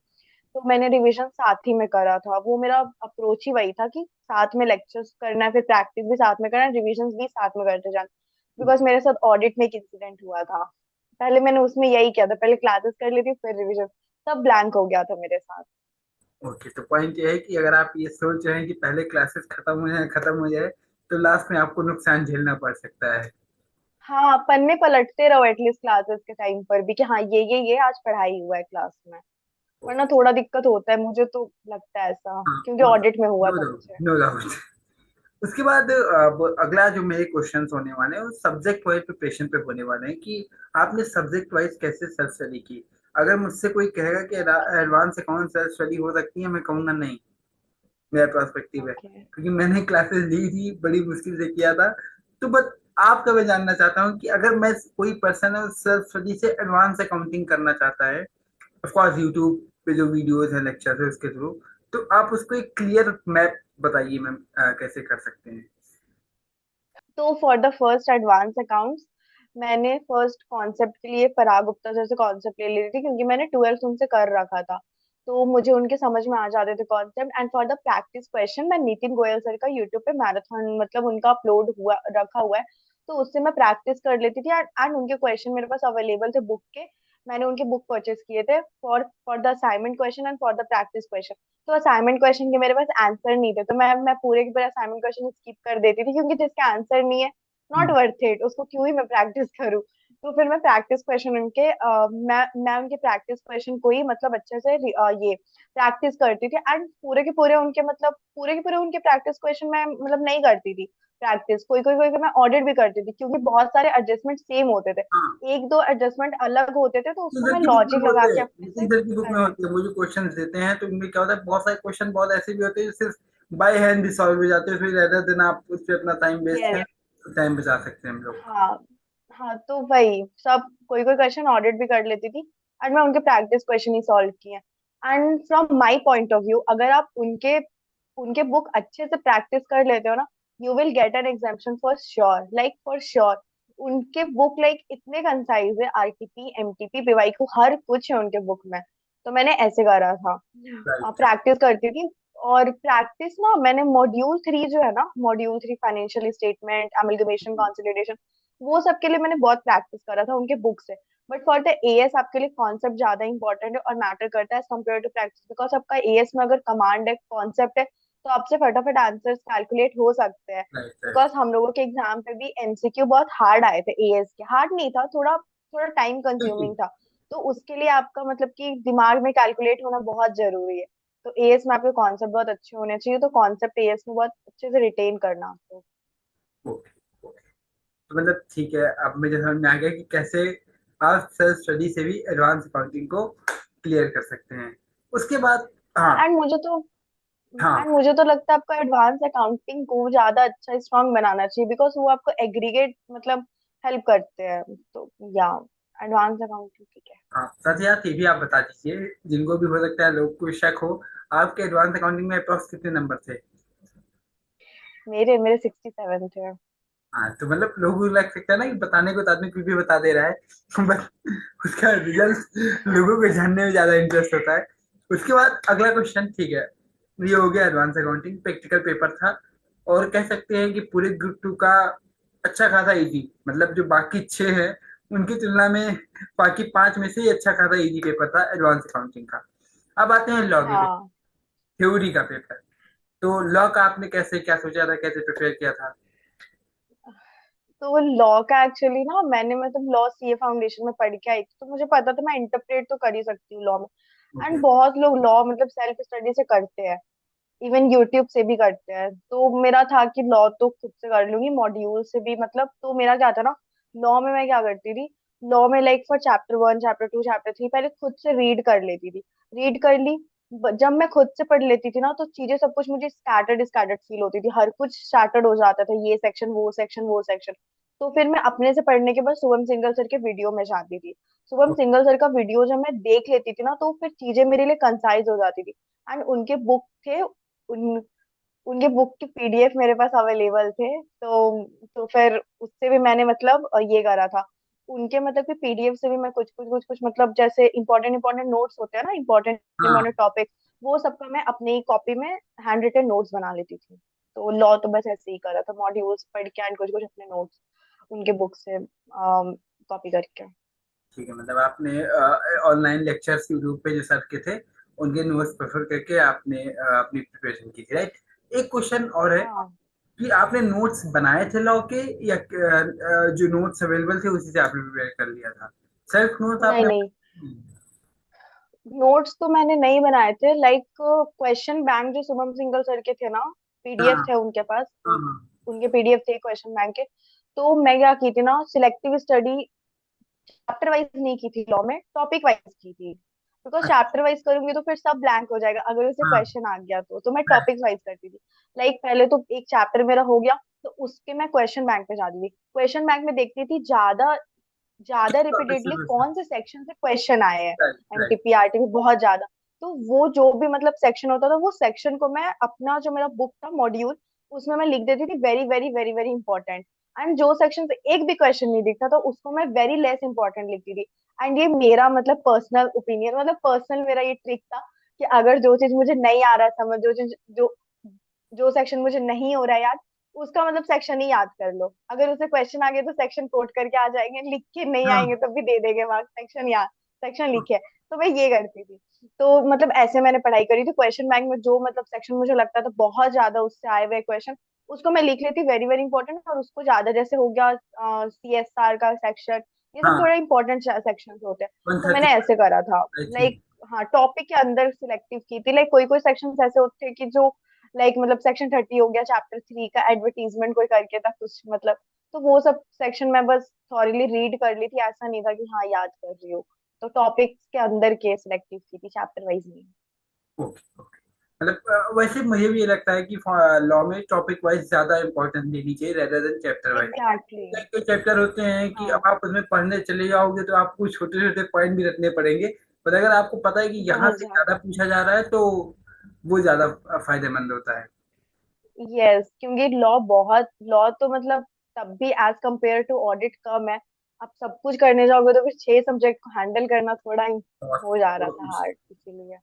तो मैंने रिवीजन साथ ही में करा था, वो मेरा अप्रोच ही वही था कि साथ में लेक्चर्स करना है, फिर प्रैक्टिस भी साथ में करना है, रिविजन भी साथ में करते जाना। बिकॉज मेरे साथ ऑडिट में एक इंसिडेंट हुआ था, पहले मैंने उसमें यही किया था, पहले क्लासेस कर लेती फिर रिविजन, तब ब्लैंक हो गया था मेरे साथ। ओके, तो पॉइंट ये है कि अगर आप ये सोच रहे हैं कि पहले क्लासेस खत्म हो जाए, तो लास्ट में आपको नुकसान झेलना पड़ सकता है। हाँ, पन्ने पलटते रहो एटलीस्ट क्लासेस के टाइम पर भी कि हाँ ये आज पढ़ाई हुआ है क्लास में। वरना थोड़ा दिक्कत होता है, मुझे तो लगता है ऐसा, हाँ, क्योंकि ऑडिट में हुआ नो था डाउट, मुझे। No doubt. उसके बाद अब अगला जो मेरे क्वेश्चंस होने वाले हैं वो सब्जेक्ट वाइज प्रिपरेशन पे होने वाले हैं कि आपने सब्जेक्ट वाइज कैसे सेल्फ स्टडी की। अगर मुझसे कोई कहेगा कि एडवांस अकाउंट सेल्फ स्टडी हो सकती है, मैं कहूंगा नहीं। मेरा पर्सपेक्टिव है, ओके। क्योंकि मैंने क्लासेस ली थी, बड़ी मुश्किल से किया था। तो बस आपका मैं जानना चाहता हूँ कि अगर मैं कोई पर्सन है सेल्फ स्टडी से एडवांस अकाउंटिंग करना चाहता है, ऑफ कोर्स यूट्यूब पे जो वीडियोस है, लेक्चर है, उसके थ्रू, तो आप उसको एक क्लियर मैप बताइए मैम, कैसे कर सकते हैं। तो for the first advance accounts मैंने फर्स्ट कॉन्सेप्ट के लिए पराग गुप्ता सर से कॉन्सेप्ट ले ली थी, क्योंकि मैंने 12th उनसे कर रखा था। तो मुझे उनके समझ में आ जाते थे concept. And for the practice question मैं नितिन गोयल सर का यूट्यूब पे मैराथन मतलब उनका अपलोड हुआ रखा हुआ है, तो उससे मैं प्रैक्टिस कर लेती थी। एंड उनके क्वेश्चन मेरे पास अवेलेबल थे बुक के, मैंने उनके बुक परचेस किए थे for for the assignment question and for the practice question. तो असाइनमेंट क्वेश्चन के मेरे पास आंसर नहीं थे, तो मैं पूरे के पूरे असाइनमेंट क्वेश्चन स्किप कर देती थी, क्योंकि जिसका आंसर नहीं है नॉट हम्म। वर्थ इट, उसको क्यों ही मैं प्रैक्टिस करूँ। तो फिर मैं प्रैक्टिस क्वेश्चन उनके मैं उनके प्रैक्टिस क्वेश्चन को ही मतलब अच्छे से ये प्रैक्टिस करती थी। एंड पूरे के पूरे उनके मतलब पूरे के पूरे उनके प्रैक्टिस क्वेश्चन मैं मतलब नहीं करती थी प्रैक्टिस, कोई कोई मैं ऑडिट भी करती थी, क्योंकि बहुत सारे एडजस्टमेंट सेम होते थे, हाँ, एक दो एडजस्टमेंट अलग होते थे, तो उसको इधर मैं की बुक में लॉजिक लगा होते के हैं, अपने से इधर की बुक कर में होते लेती हैं, वो जो क्वेश्चन देते हैं तो उनमें क्या होता है, बहुत सारे क्वेश्चन बहुत ऐसे भी होते हैं जो सिर्फ बाय हैंड भी सॉल्व हो जाते हैं, फिर रेदर देन आप उस पर अपना टाइम थी। वेस्ट करें, टाइम बचा सकते हैं हम लोग। हाँ। हाँ, तो वही सब कोई कोई क्वेश्चन ऑडिट भी कर लेती थी, एंड मैं उनके प्रैक्टिस क्वेश्चन ही सॉल्व किए। And from my point of view, अगर आप उनके उनके बुक अच्छे से प्रैक्टिस कर लेते हो ना, you will get an exemption for sure, like for sure. उनके बुक लाइक इतने कंसाइज है, आरटीपी एमटीपी पीवाईक्यू हर कुछ है उनके बुक में। तो मैंने ऐसे करा था, राइट। प्रैक्टिस करती थी। और प्रैक्टिस ना मैंने मॉड्यूल 3 जो है ना, module 3 financial statement amalgamation consolidation, वो सब के लिए मैंने बहुत प्रैक्टिस करा था उनके बुक से। बट फॉर द एएस आपके लिए कॉन्सेप्ट ज्यादा इंपॉर्टेंट है और मैटर करता है as compare to practice, because आपका एएस में अगर कमांड है कॉन्सेप्ट है तो आपसे फटाफट आंसर्स कैलकुलेट हो सकते हैं। राइट। राइट। बिकॉज हम लोगों के एग्जाम पे भी एमसीक्यू बहुत हार्ड आए थे, एएस के हार्ड नहीं था, थोड़ा थोड़ा टाइम बिल्कुल। कंज्यूमिंग था। तो उसके लिए आपका मतलब कि दिमाग में कैलकुलेट होना बहुत जरूरी है। तो एएस में आपके कॉन्सेप्ट बहुत अच्छे होने चाहिए, तो कॉन्सेप्ट एएस में बहुत अच्छे से रिटेन करना आपको। ओके। ओके, तो मतलब ठीक है, अब मुझे समझ में आ गया कि कैसे आप सेल्फ स्टडी से भी एडवांस अकाउंटिंग को क्लियर कर सकते हैं। उसके बाद, हाँ। हाँ, एंड हाँ। मुझे तो लगता है आपको एडवांस अकाउंटिंग को ज्यादा अच्छा स्ट्रांग बनाना चाहिए, बिकॉज वो आपको एग्रीगेट मतलब हेल्प करते हैं। तो या एडवांस अकाउंटिंग ठीक है। हाँ, साथ ही साथ ये भी आप बता दीजिए, जिनको भी हो सकता है लोग को शक हो, आपके एडवांस अकाउंटिंग में अप्रोक्स कितने नंबर थे। मेरे मेरे 67 थे। हाँ, तो मतलब लोगों को लग सकता है ना कि बताने को तो आदमी कुछ भी बता दे रहा है, बट उसका रिजल्ट लोगों को जानने में ज्यादा इंटरेस्ट होता है। उसके बाद अगला क्वेश्चन, ठीक है, ये हो गया एडवांस अकाउंटिंग, प्रैक्टिकल पेपर था, और कह सकते हैं कि पूरे ग्रुप टू का अच्छा खासा इजी, मतलब जो बाकी छह है उनकी तुलना में बाकी पांच में से ही अच्छा खासा इजी पेपर था एडवांस अकाउंटिंग का। अब आते हैं लॉ के पेपर, हाँ, थ्योरी का पेपर। तो लॉ का आपने कैसे क्या सोचा था, कैसे प्रिपेयर किया था। तो लॉ का एक्चुअली ना मैंने मतलब लॉ सीए फाउंडेशन में पढ़ के आई थी, तो मुझे पता था मैं इंटरप्रेट तो कर ही सकती हूँ लॉ में। And okay. बहुत लोग लॉ मतलब सेल्फ स्टडी से करते हैं, इवन यूट्यूब से भी करते हैं। तो मेरा था कि लॉ तो खुद से कर लूंगी मॉड्यूल से भी मतलब। तो मेरा क्या था ना, लॉ में मैं क्या करती थी, लॉ में like for chapter 1 chapter 2 chapter 3 पहले खुद से रीड कर लेती थी, रीड कर ली। जब मैं खुद से पढ़ लेती थी ना तो चीजें सब कुछ मुझे स्कैटर्ड स्कैटर्ड फील होती थी, हर कुछ स्कैटर्ड हो जाता था, ये सेक्शन वो सेक्शन वो सेक्शन। तो फिर मैं अपने से पढ़ने के बाद शुभम सिंगल सर के वीडियो में जाती थी। शुभम सिंगल सर का वीडियो जब मैं देख लेती थी ना तो फिर चीजें मेरे लिए कंसाइज हो जाती थी। एंड उनके बुक थे, उनके बुक के पीडीएफ मेरे पास अवेलेबल थे। तो फिर उससे भी मैंने मतलब ये करा था। उनके मतलब कि पीडीएफ से भी मैं कुछ मतलब जैसे इंपॉर्टेंट इंपॉर्टेंट नोट्स होते हैं ना, इंपॉर्टेंट हाँ। इंपॉर्टेंट टॉपिक, वो सबका मैं अपनी कॉपी में हैंड रिटन नोट्स बना लेती थी। तो लॉ तो बस ऐसे ही करा था, मॉड्यूल्स पढ़ के एंड कुछ कुछ अपने नोट्स उनके बुक से कॉपी करके। ठीक है, मतलब आपने ऑनलाइन लेक्चर्स यूट्यूब पे जो सर के थे उनके नोट्स प्रेफर करके आपने अपनी प्रिपरेशन की थी, राइट? एक क्वेश्चन और है हाँ। कि आपने नोट्स बनाए थे लॉ के, या जो नोट्स अवेलेबल थे उसी से आपने प्रिपेयर कर लिया था? सेल्फ नोट्स नहीं आपने? नहीं, नोट्स तो मैंने नहीं बनाए थे। लाइक क्वेश्चन बैंक जो शुभम सिंगल सर के थे ना, पीडीएफ हाँ थे उनके पास, हाँ हाँ। उनके पीडीएफ थे क्वेश्चन बैंक के। तो मैं क्या की थी ना, सिलेक्टिव स्टडी चैप्टर वाइज नहीं की थी लॉ में, टॉपिक वाइज की थी। बिकॉज अच्छा। चैप्टर वाइज करूंगी तो फिर सब ब्लैंक हो जाएगा अगर उसे हाँ। क्वेश्चन आ गया तो मैं टॉपिक वाइज करती थी। लाइक पहले तो एक चैप्टर मेरा हो गया, तो उसके मैं क्वेश्चन बैंक पे जाती थी। क्वेश्चन बैंक में देखती थी ज्यादा ज्यादा टॉपिक से रिपीटेडली क्वेश्चन। कौन से सेक्शन से क्वेश्चन आए हैं, राइट राइट। एनटीपीआरटी में बहुत ज्यादा। तो वो जो भी मतलब सेक्शन होता था, वो सेक्शन को मैं अपना जो मेरा बुक था मॉड्यूल, उसमें मैं लिख देती थी very very very very important. And जो सेक्शन से एक भी क्वेश्चन नहीं दिखता था उसको मैं वेरी लेस इंपॉर्टेंट लिखती थी। एंड ये मेरा मतलब पर्सनल ओपिनियन, मतलब पर्सनल मेरा ये ट्रिक था कि अगर जो चीज मुझे नहीं आ रहा है समझ, जो चीज जो सेक्शन मुझे नहीं हो रहा है याद, उसका मतलब सेक्शन ही याद कर लो। अगर उसे क्वेश्चन आ गया तो सेक्शन कोट करके आ जाएंगे, लिख के नहीं हाँ। आएंगे तब भी दे देंगे मार्क्स, सेक्शन याद, सेक्शन लिखे। तो मैं ये करती थी। तो मतलब ऐसे मैंने पढ़ाई करी थी। क्वेश्चन बैंक में जो मतलब सेक्शन मुझे लगता था बहुत ज्यादा उससे आए हुए क्वेश्चन, उसको मैं लिख लेती वेरी वेरी इंपॉर्टेंट। और उसको ज्यादा जैसे हो गया सीएसआर का सेक्शन, ये सब हाँ। थोड़े इंपॉर्टेंट सेक्शन होते हैं। वन तो थर्टी मैंने ऐसे करा था। I think. लाइक हाँ, टॉपिक के अंदर सिलेक्टिव की थी। लाइक कोई कोई सेक्शन ऐसे होते हैं कि जो लाइक मतलब सेक्शन 30 हो गया चैप्टर 3 का, एडवर्टीजमेंट कोई करके था कुछ मतलब, तो वो सब सेक्शन में बस थॉरीली रीड कर ली थी, ऐसा नहीं था कि हाँ याद कर रही हो। तो टॉपिक्स के अंदर के सिलेक्टिव की थी, चैप्टर वाइज नहीं। Okay okay. मतलब वैसे मुझे भी ये लगता है कि लॉ में टॉपिक वाइज ज्यादा इंपॉर्टेंस देनी चाहिए rather than chapter wise. Exactly. कई चैप्टर होते हैं कि अब हाँ, आप उसमें पढ़ने चले जाओगे तो आपको छोटे छोटे पॉइंट भी रखने पड़ेंगे, पर अगर आपको पता है कि यहाँ बहुत से ज्यादा। ज्यादा पूछा जा रहा है तो वो ज्यादा फायदेमंद होता है। यस, क्योंकि लॉ तो मतलब तब भी एज कंपेयर टू ऑडिट कम है। आप सब कुछ करने जाओगे तो फिर 6 सब्जेक्ट को हैंडल करना थोड़ा ही हो जा रहा था हार्ड, इसीलिए।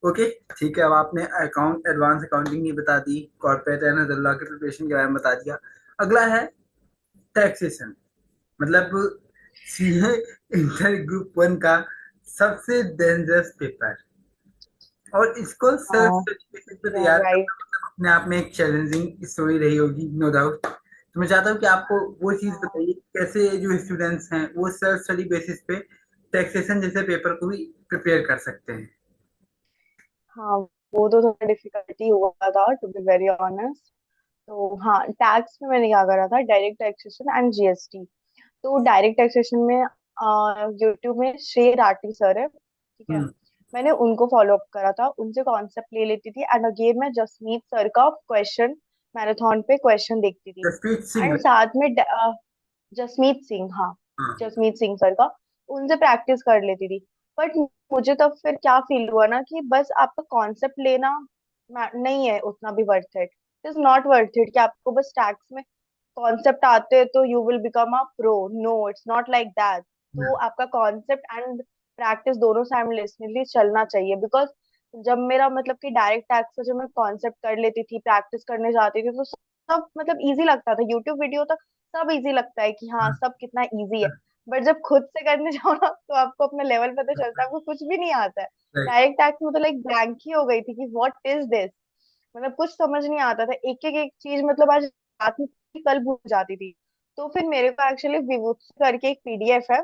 ओके। ठीक है, अब आपने अकाउंट एडवांस अकाउंटिंग की बता दी, कॉर्पोरेट एंड अदर लॉ के प्रिपरेशन के बारे में बता दिया। अगला है टैक्सेशन, मतलब सीए इंटर ग्रुप वन का सबसे डेंजरस पेपर। और इसको सेल्फ हाँ, स्टडी बेसिस पे यू आर तैयार करना राइट। मतलब अपने आप में एक चैलेंजिंग स्टोरी रही होगी, नो डाउट। तो मैं चाहता हूँ कि आपको वो चीज़ हाँ बताइए कैसे जो स्टूडेंट्स हैं वो सेल्फ स्टडी बेसिस पे टैक्सेशन जैसे पेपर को भी प्रिपेयर कर सकते हैं। हाँ, वो तो थोड़ा डिफिकल्टी हुआ था टू बी वेरी ऑनेस्ट। तो हाँ, टैक्स में मैंने क्या करा था, डायरेक्ट टैक्सेशन एंड जीएसटी। तो डायरेक्ट टैक्सेशन में यूट्यूब में श्रेय राठी सर है, ठीक है, हम्म। मैंने उनको फॉलो अप करा था, उनसे कॉन्सेप्ट ले लेती थी। एंड अगेन मैं जसमीत सर का क्वेश्चन मैराथन पे क्वेश्चन देखती थी। जसप्रीत सिंह। एंड साथ में जसमीत सिंह, हाँ, हाँ। जसमीत सिंह सर का, उनसे प्रैक्टिस कर लेती थी। बट मुझे तब फिर क्या फील हुआ ना कि बस आपका कॉन्सेप्ट लेना नहीं है उतना भी worth it. It is not worth it कि आपको बस टैक्स में कॉन्सेप्ट आते हैं तो you will become a pro. No, it's not like that. तो आपका कॉन्सेप्ट एंड प्रैक्टिस दोनों साइमल्टेनियसली चलना चाहिए। बिकॉज जब मेरा मतलब कि डायरेक्ट टैक्स का जब मैं कॉन्सेप्ट कर लेती थी, प्रैक्टिस करने जाती थी, तो सब मतलब इजी लगता था, यूट्यूब वीडियो तक सब इजी लगता है कि हाँ सब कितना इजी है। बट जब खुद से करने जाओ ना तो आपको अपना लेवल पता चलता है, आपको कुछ भी नहीं आता है। राइट। डायरेक्ट टैक्स में तो लाइक ब्लैंक ही हो गई थी कि व्हाट इज दिस, मतलब कुछ समझ नहीं आता था, एक एक एक चीज मतलब आज रात में थी, कल भूल जाती थी। तो फिर मेरे को एक्चुअली विवुत्स करके एक पीडीएफ है,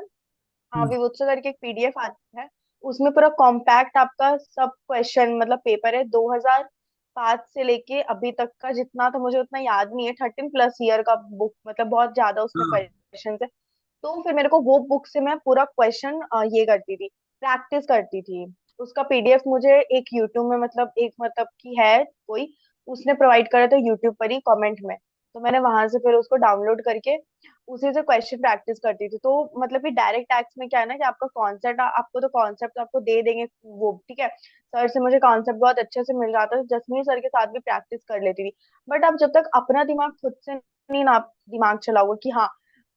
हाँ विवुत्स करके एक पीडीएफ आता है, उसमें पूरा कॉम्पैक्ट आपका सब क्वेश्चन मतलब पेपर है 2005 से लेके अभी तक का, जितना तो मुझे उतना याद नहीं है, 13+ ईयर का बुक, मतलब बहुत ज्यादा उसमें हाँ। क्वेश्चन है। तो फिर मेरे को वो बुक से मैं पूरा क्वेश्चन ये करती थी, प्रैक्टिस करती थी। उसका पीडीएफ मुझे एक यूट्यूब में मतलब एक मतलब की है कोई, उसने प्रोवाइड करा था यूट्यूब पर ही कमेंट में। तो मैंने वहां से फिर उसको डाउनलोड करके उसी से क्वेश्चन प्रैक्टिस करती थी। तो मतलब कि डायरेक्ट टैक्स में क्या है ना कि आपका कॉन्सेप्ट, आपको तो कॉन्सेप्ट आपको दे देंगे वो, ठीक है। सर से मुझे कॉन्सेप्ट बहुत अच्छे से मिल जाता था, जसमीन सर के साथ भी प्रैक्टिस कर लेती थी। बट आप जब तक अपना दिमाग खुद से नहीं ना दिमाग चलाओगे कि हाँ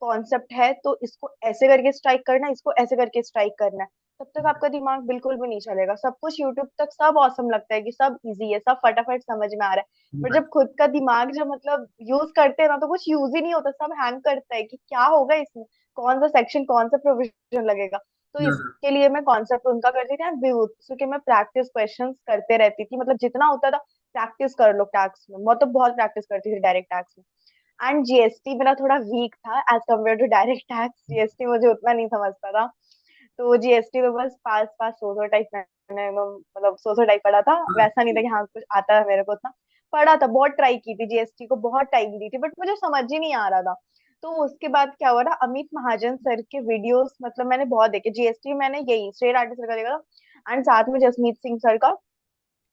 कॉन्सेप्ट है तो इसको ऐसे करके स्ट्राइक करना है, इसको ऐसे करके स्ट्राइक करना है, तब तक आपका दिमाग बिल्कुल भी नहीं चलेगा। सब कुछ यूट्यूब तक सब औसम लगता है कि सब इजी है, सब फटाफट समझ में आ रहा है। पर जब खुद का दिमाग जब मतलब यूज करते हैं ना तो कुछ यूज ही नहीं होता, सब हैंग करता है कि क्या होगा इसमें, कौन सा सेक्शन कौन सा प्रोविजन लगेगा। तो इसके लिए मैं कॉन्सेप्ट उनका करती थी एंड विभूति के मैं प्रैक्टिस क्वेश्चंस करते रहती थी, मतलब जितना होता था प्रैक्टिस कर लो टैक्स में, मतलब बहुत प्रैक्टिस करती थी डायरेक्ट टैक्स में। एंड जीएसटी मेरा थोड़ा वीक था as compare to direct tax, GST मुझे उतना नहीं समझता था। तो जीएसटी में बस पास पास सो टाइप मैंने मतलब सो टाइप पढ़ा था, वैसा नहीं था कि हाँ कुछ आता है मेरे को उतना। पढ़ा था, बहुत ट्राई की थी जीएसटी को, बहुत टाइम दी थी, बट मुझे समझ ही नहीं आ रहा था। तो उसके बाद क्या हुआ ना, अमित महाजन सर के वीडियोस मतलब मैंने बहुत देखे, जीएसटी मैंने यही स्ट्रेट आर्टिस्ट का देखा था एंड साथ में जसमीत सिंह सर का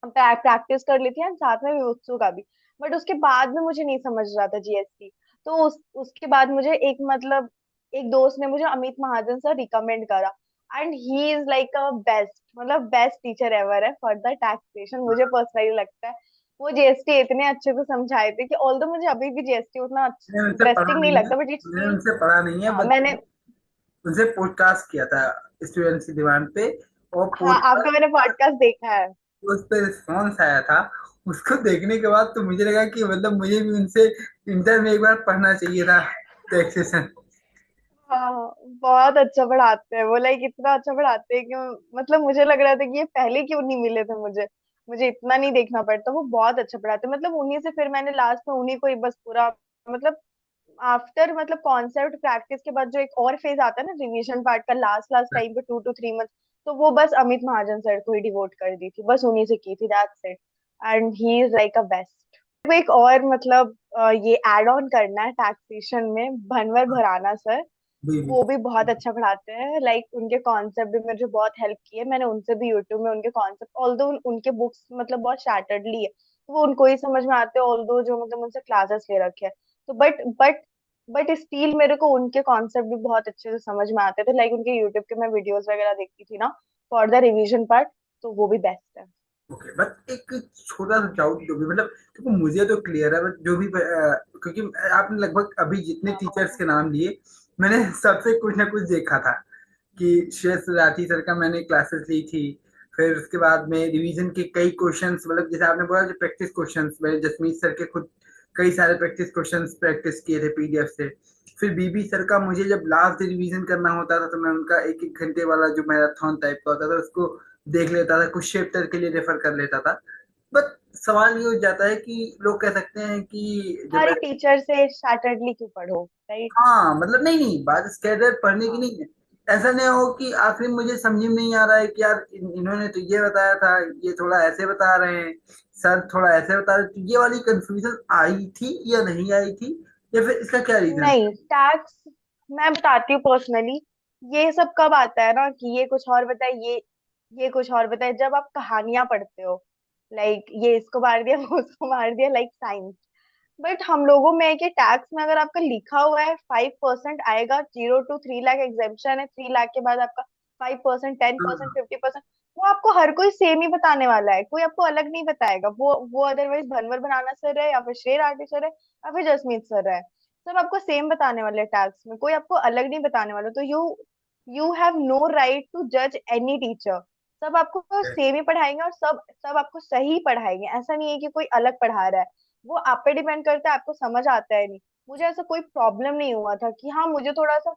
प्रैक्टिस कर ली थी एंड साथ में विवत्सु का भी। बट उसके बाद में मुझे नहीं समझ रहा था जीएसटी। तो उसके बाद मुझे एक मतलब एक दोस्त ने मुझे अमित महाजन सर रिकमेंड करा and he is like a best, मतलब बेस्ट टीचर एवर है फॉर द टैक्सेशन, मुझे पर्सनली लगता है। वो जीएसटी इतने अच्छे से समझाए थे कि ऑल्दो मुझे अभी भी जीएसटी उतना मैंने उनसे पढ़ा इंटरेस्टिंग नहीं नहीं है, लगता, बट इट्स मैंने स्टिल। उनसे पढ़ा नहीं है, हाँ बस मैंने, उनसे पॉडकास्ट किया था स्टूडेंट्स की डिमांड पे। और हाँ आपका पॉडकास्ट मैंने पॉडकास्ट देखा है। उस पे रिस्पॉन्स आया था। उसको देखने के बाद तो मुझे लगा कि मतलब मुझे भी उनसे इंटर में एक बार पढ़ना चाहिए था टैक्सेशन। हाँ बहुत अच्छा पढ़ाते हैं वो, लाइक इतना अच्छा पढ़ाते हैं कि मतलब मुझे लग रहा था कि ये पहले क्यों नहीं मिले थे मुझे, मुझे इतना नहीं देखना पड़ता। वो बहुत अच्छा पढ़ाते हैं, मतलब उन्हीं से फिर मैंने लास्ट में उन्हीं को ही बस पूरा मतलब आफ्टर मतलब कॉन्सेप्ट प्रैक्टिस के बाद जो एक और फेज आता है ना रिवीजन पार्ट का, लास्ट लास्ट टाइम पे 2 to 3 मंथ, तो वो बस अमित महाजन सर को ही डिवोट कर दी थी, बस उन्हीं से की थी, that's it. And he is like a best. वो एक और मतलब ये एड ऑन करना है टैक्सेशन में, भनवर भराना सर, जी जी। वो भी बहुत अच्छा पढ़ाते हैं। लाइक उनके कॉन्सेप्ट भी मुझे बहुत हेल्प किए, मैंने उनसे भी यूट्यूब में उनके कॉन्सेप्ट, ऑल्दो उनके बुक्स मतलब बहुत शैटर्डली है तो वो उनको ही समझ में आते हैं, ऑल्दो जो मतलब उनसे क्लासेस ले रखे हैं। तो बट स्टिल मेरे को उनके कॉन्सेप्ट भी बहुत अच्छे से समझ में आते थे, लाइक उनके यूट्यूब के मैं वीडियोस वगैरह देखती थी ना फॉर द रिवीजन पार्ट, तो वो भी बेस्ट है। ओके, बट एक छोटा सा डाउट जो भी मतलब, देखो मुझे तो क्लियर है, बट जो भी क्योंकि आपने लगभग अभी जितने टीचर्स के नाम लिए, मैंने सबसे कुछ ना कुछ देखा था। कि शेष राठी सर का मैंने क्लासेस ली थी। फिर उसके बाद में रिवीजन के कई क्वेश्चंस, मतलब जैसे आपने बोला जो प्रैक्टिस क्वेश्चंस, मैंने जसमीत सर के खुद कई सारे प्रैक्टिस क्वेश्चंस प्रैक्टिस किए थे पीडीएफ से। फिर बीबी सर का मुझे जब लास्ट रिवीजन करना होता था तो मैं उनका एक एक घंटे वाला जो मैराथन टाइप का होता था उसको देख लेता था, कुछ चैप्टर के लिए रेफर कर लेता था। बट सवाल ये हो जाता है कि लोग कह सकते हैं कि जब हर एक टीचर से सैटरडे क्यों पढ़ो, राइट। हाँ मतलब नहीं नहीं, बात स्टैंडर्ड पढ़ने की हाँ नहीं है। ऐसा नहीं हो कि आखिर मुझे समझ में नहीं आ रहा है कि यार इन्होंने तो ये बताया था, ये थोड़ा ऐसे बता रहे हैं, सर थोड़ा ऐसे बता रहे, तो ये वाली कंफ्यूजन आई थी या नहीं आई थी, या फिर इसका क्या रीजन? नहीं, टैक्स मैं बताती हूँ पर्सनली, ये सब कब आता है ना कि ये कुछ और बताए, ये कुछ और बताए, जब आप कहानियां पढ़ते हो, लाइक ये इसको मार दिया वो उसको मार दिया, लाइक साइंस। बट हम लोगों में है कि टैक्स में अगर आपका लिखा हुआ है 5% आएगा, 0 to 3 लाख एग्जेम्पशन है, 3 लाख के बाद आपका 5%, 10%, 50%, वो आपको हर कोई सेम ही बताने वाला है, कोई आपको अलग नहीं बताएगा। वो अदरवाइज भनवर बनाना सर है या फिर शेर आर्टिस्ट सर है या फिर जसमीत सर है, सब आपको सेम बताने वाले हैं टैक्स में, कोई आपको अलग नहीं बताने वाला। तो you have no right to जज एनी टीचर, सब आपको सेम ही पढ़ाएंगे और सब सब आपको सही पढ़ाएंगे, ऐसा नहीं है कि कोई अलग पढ़ा रहा है। वो आप पे डिपेंड करता है आपको समझ आता है नहीं। मुझे ऐसा कोई प्रॉब्लम नहीं हुआ था कि हाँ मुझे थोड़ा सा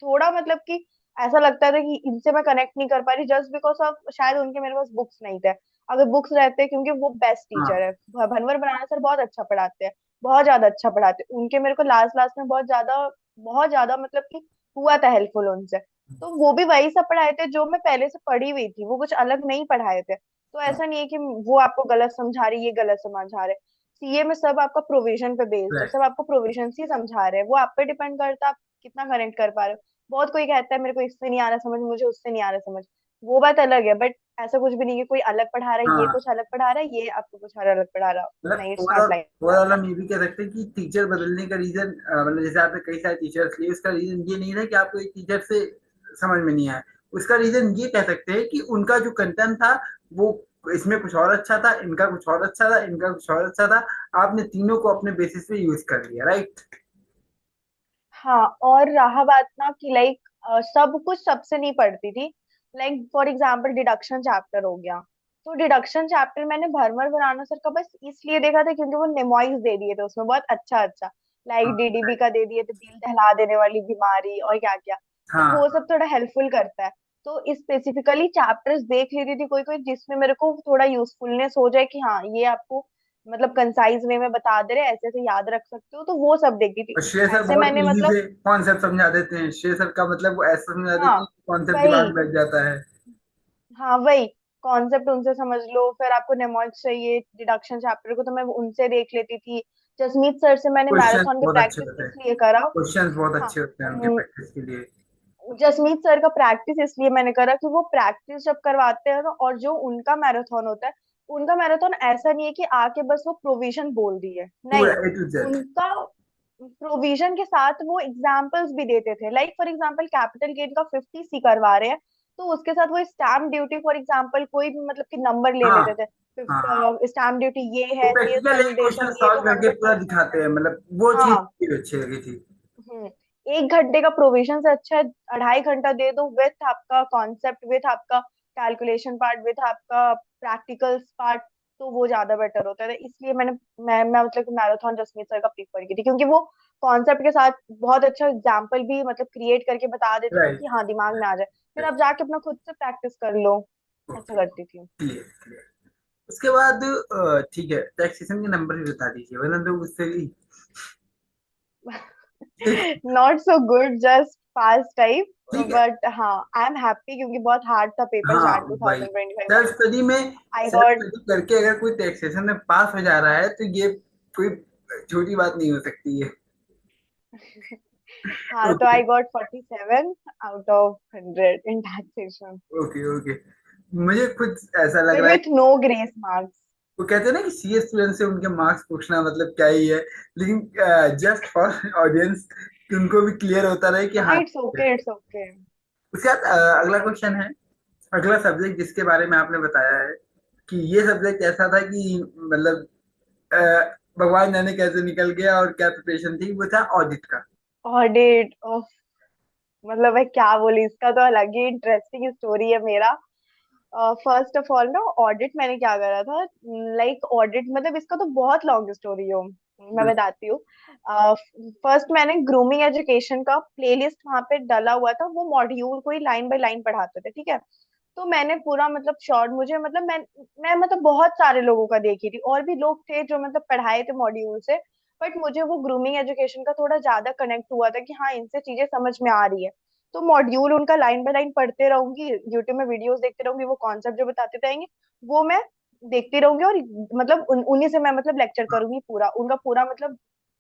थोड़ा मतलब कि ऐसा लगता था कि इनसे मैं कनेक्ट नहीं कर पा रही जस्ट बिकॉज ऑफ शायद उनके मेरे पास बुक्स नहीं थे। अगर बुक्स रहते, क्योंकि वो बेस्ट टीचर है, हाँ भनवर बनाना सर बहुत अच्छा पढ़ाते हैं, बहुत ज्यादा अच्छा पढ़ाते हैं उनके, मेरे को लास्ट लास्ट में बहुत ज्यादा मतलब कि हुआ था हेल्पफुल उनसे। तो वो भी वही सब पढ़ाए थे जो मैं पहले से पढ़ी हुई थी, वो कुछ अलग नहीं पढ़ाए थे। तो हाँ। ऐसा नहीं है कि वो आपको गलत समझा रही, ये गलत समझा रहे। सीए में सब आपका प्रोविजन पे बेस्ड है, Right. सब आपको प्रोविजन ही समझा रहे हैं, वो आप पे डिपेंड करता है आप कितना कनेक्ट कर पा रहे हो। बहुत कोई कहता है मेरे को इससे नहीं आ रहा समझ, मुझे उससे नहीं आ रहा समझ, वो बात अलग है। बट ऐसा कुछ भी नहीं है कोई अलग पढ़ा रहा है, ये हाँ, कुछ अलग पढ़ा रहा है, ये आपको कुछ और अलग पढ़ा रहा है। मतलब नहीं, it's not overall like overall that. हम ये भी कह सकते हैं कि टीचर बदलने का रीजन, मतलब जैसे आपने कई सारे टीचर्स लिए, उसका रीजन ये नहीं था कि आपको एक टीचर से समझ में नहीं आया। उसका रीजन ये कह सकते हैं कि उनका जो कंटेंट था वो इसमें कुछ और अच्छा था, इनका कुछ और अच्छा था, इनका कुछ और अच्छा था। आपने तीनों को अपने बेसिस पे यूज कर लिया, राइट? हाँ, और रहा बात ना कि लाइक सब कुछ सबसे नहीं पढ़ती थी। Like for example deduction chapter हो गया, तो डिडक्शन चैप्टर मैंने भरमर बनाना सर का बस इसलिए देखा था क्योंकि वो निमोइस दे दिए थे उसमें बहुत अच्छा अच्छा। लाइक हाँ, डीडीबी का दे दिए थे, दिल दहला देने वाली बीमारी और क्या क्या। तो हाँ। वो सब थोड़ा हेल्पफुल करता है। तो स्पेसिफिकली चैप्टर्स देख लेती थी कोई कोई जिसमें मेरे को थोड़ा यूजफुलनेस हो जाए कि हाँ ये आपको मतलब कंसाइज वे में बता दे रहे हैं, ऐसे ऐसे याद रख सकते हो, तो वो सब देखती थी। और श्रेय सर ऐसे बहुत मैंने इजी मतलब से कॉन्सेप्ट समझा देते हैं। श्रेय सर का मतलब वो ऐसा समझा देते हाँ हैं कि कॉन्सेप्ट दिमाग वही, में बैठ जाता है। हाँ वही कॉन्सेप्ट उनसे समझ लो। फिर आपको नेमोइड्स चाहिए डिडक्शन चैप्टर को, तो मैं उनसे देख लेती थी। जसमीत सर से मैंने क्वेश्चन मैराथन की बहुत अच्छे प्रैक्टिस होते हैं। इसलिए करा। क्वेश्चन बहुत हाँ, अच्छे होते हैं उनके प्रैक्टिस के लिए। जसमीत सर का प्रैक्टिस इसलिए मैंने करा कि वो प्रैक्टिस जब करवाते हैं ना, और जो उनका मैराथन होता है, उनका मैराथन ऐसा नहीं है कि आके बस वो प्रोविजन बोल दी है, पूरा नहीं। A to Z। उनका प्रोविजन के साथ वो एग्जाम्पल्स भी देते थे। Like for example capital gain का 50C करवा रहे हैं, तो उसके साथ वो स्टैम्प ड्यूटी फॉर एग्जाम्पल कोई भी मतलब कि नंबर ले हाँ, लेते थे। हाँ, हाँ। स्टैम्प ड्यूटी ये वो है, तो ये प्रैक्टिकल एक क्वेश्चन सैल्यूटेशन, ये सॉल्व तो करके हंड्रेड पूरा परसेंट दिखाते है। हैं, मतलब वो चीज हाँ। मुझे अच्छी लगी थी। हम्म। 1 घंटे का प्रोविजन से अच्छा है 2.5 घंटा दे दो, विथ आपका कॉन्सेप्ट, विथ आपका कैलकुलेशन पार्ट, विथ आपका प्रैक्टिकल्स पार्ट। तो वो ज्यादा बेटर होता है, इसलिए मैं मतलब मैराथन जसमीत सर का प्रीफर की थी, क्योंकि वो कॉन्सेप्ट के साथ बहुत अच्छा एग्जाम्पल भी मतलब क्रिएट करके बता देते थे राइट। कि हाँ दिमाग में आ जाए। फिर आप जाके अपना खुद से प्रैक्टिस कर लो। ऐसा ओके। करती थी। Clear, clear. उसके बाद ठीक है, टैक्सेशन के नंबर भी बता दीजिए, वरना तो उससे भी not so good, just pass type. ठीक है। बट हाँ, आई एम हैप्पी क्योंकि बहुत हार्ड था पेपर हाँ, जैन भाई। 2025 का। सेल्फ स्टडी में आई सेल्फ गॉट स्टडी करके अगर कोई टैक्सेशन में पास हो जा रहा है तो ये कोई छोटी बात नहीं हो सकती है। हाँ, तो okay, I got 47 out of 100 in taxation, okay, okay. मुझे खुद ऐसा लग रहा है। With no grace marks. वो कहते हैं ना कि सीए स्टूडेंट से उनके मार्क्स पूछना मतलब क्या ही है। लेकिन जस्ट फॉर ऑडियंस, कि उनको भी क्लियर होता रहे कि हाँ, हाँ इट्स ठीक है। Okay, it's okay. उसके बाद अगला क्वेश्चन है। अगला सब्जेक्ट जिसके बारे में आपने बताया है कि ये सब्जेक्ट ऐसा था कि मतलब अ, भगवान जाने कैसे निकल गया और क्या प्रिपरेशन थी, वो था ऑडिट का। ऑडिट ऑफ, मतलब मैं क्या बोली, इसका तो अलग ही इंटरेस्टिंग स्टोरी है मेरा। फर्स्ट ऑफ ऑल ना, ऑडिट मैंने क्या करा था। लाइक ऑडिट मतलब इसका तो बहुत लॉन्ग स्टोरी हो, मैं बिल्कुल। बताती हूँ। फर्स्ट मैंने ग्रूमिंग एजुकेशन का प्लेलिस्ट वहां पे डाला हुआ था, वो मॉड्यूल कोई लाइन बाय लाइन पढ़ाते थे, ठीक है। तो मैंने पूरा मतलब शॉर्ट, मुझे मतलब मैं मतलब बहुत सारे लोगों का देखी थी, और भी लोग थे जो मतलब पढ़ाए थे मॉड्यूल से। बट मुझे वो ग्रूमिंग एजुकेशन का थोड़ा ज्यादा कनेक्ट हुआ था कि हाँ इनसे चीजें समझ में आ रही है। तो मॉड्यूल उनका लाइन बाय लाइन पढ़ते रहूंगी, यूट्यूब में वीडियोस देखते रहूंगी, वो कॉन्सेप्ट जो बताते रहेंगे वो मैं देखती रहूंगी, और मतलब उन्हीं से मैं मतलब लेक्चर हाँ, करूंगी पूरा, उनका पूरा मतलब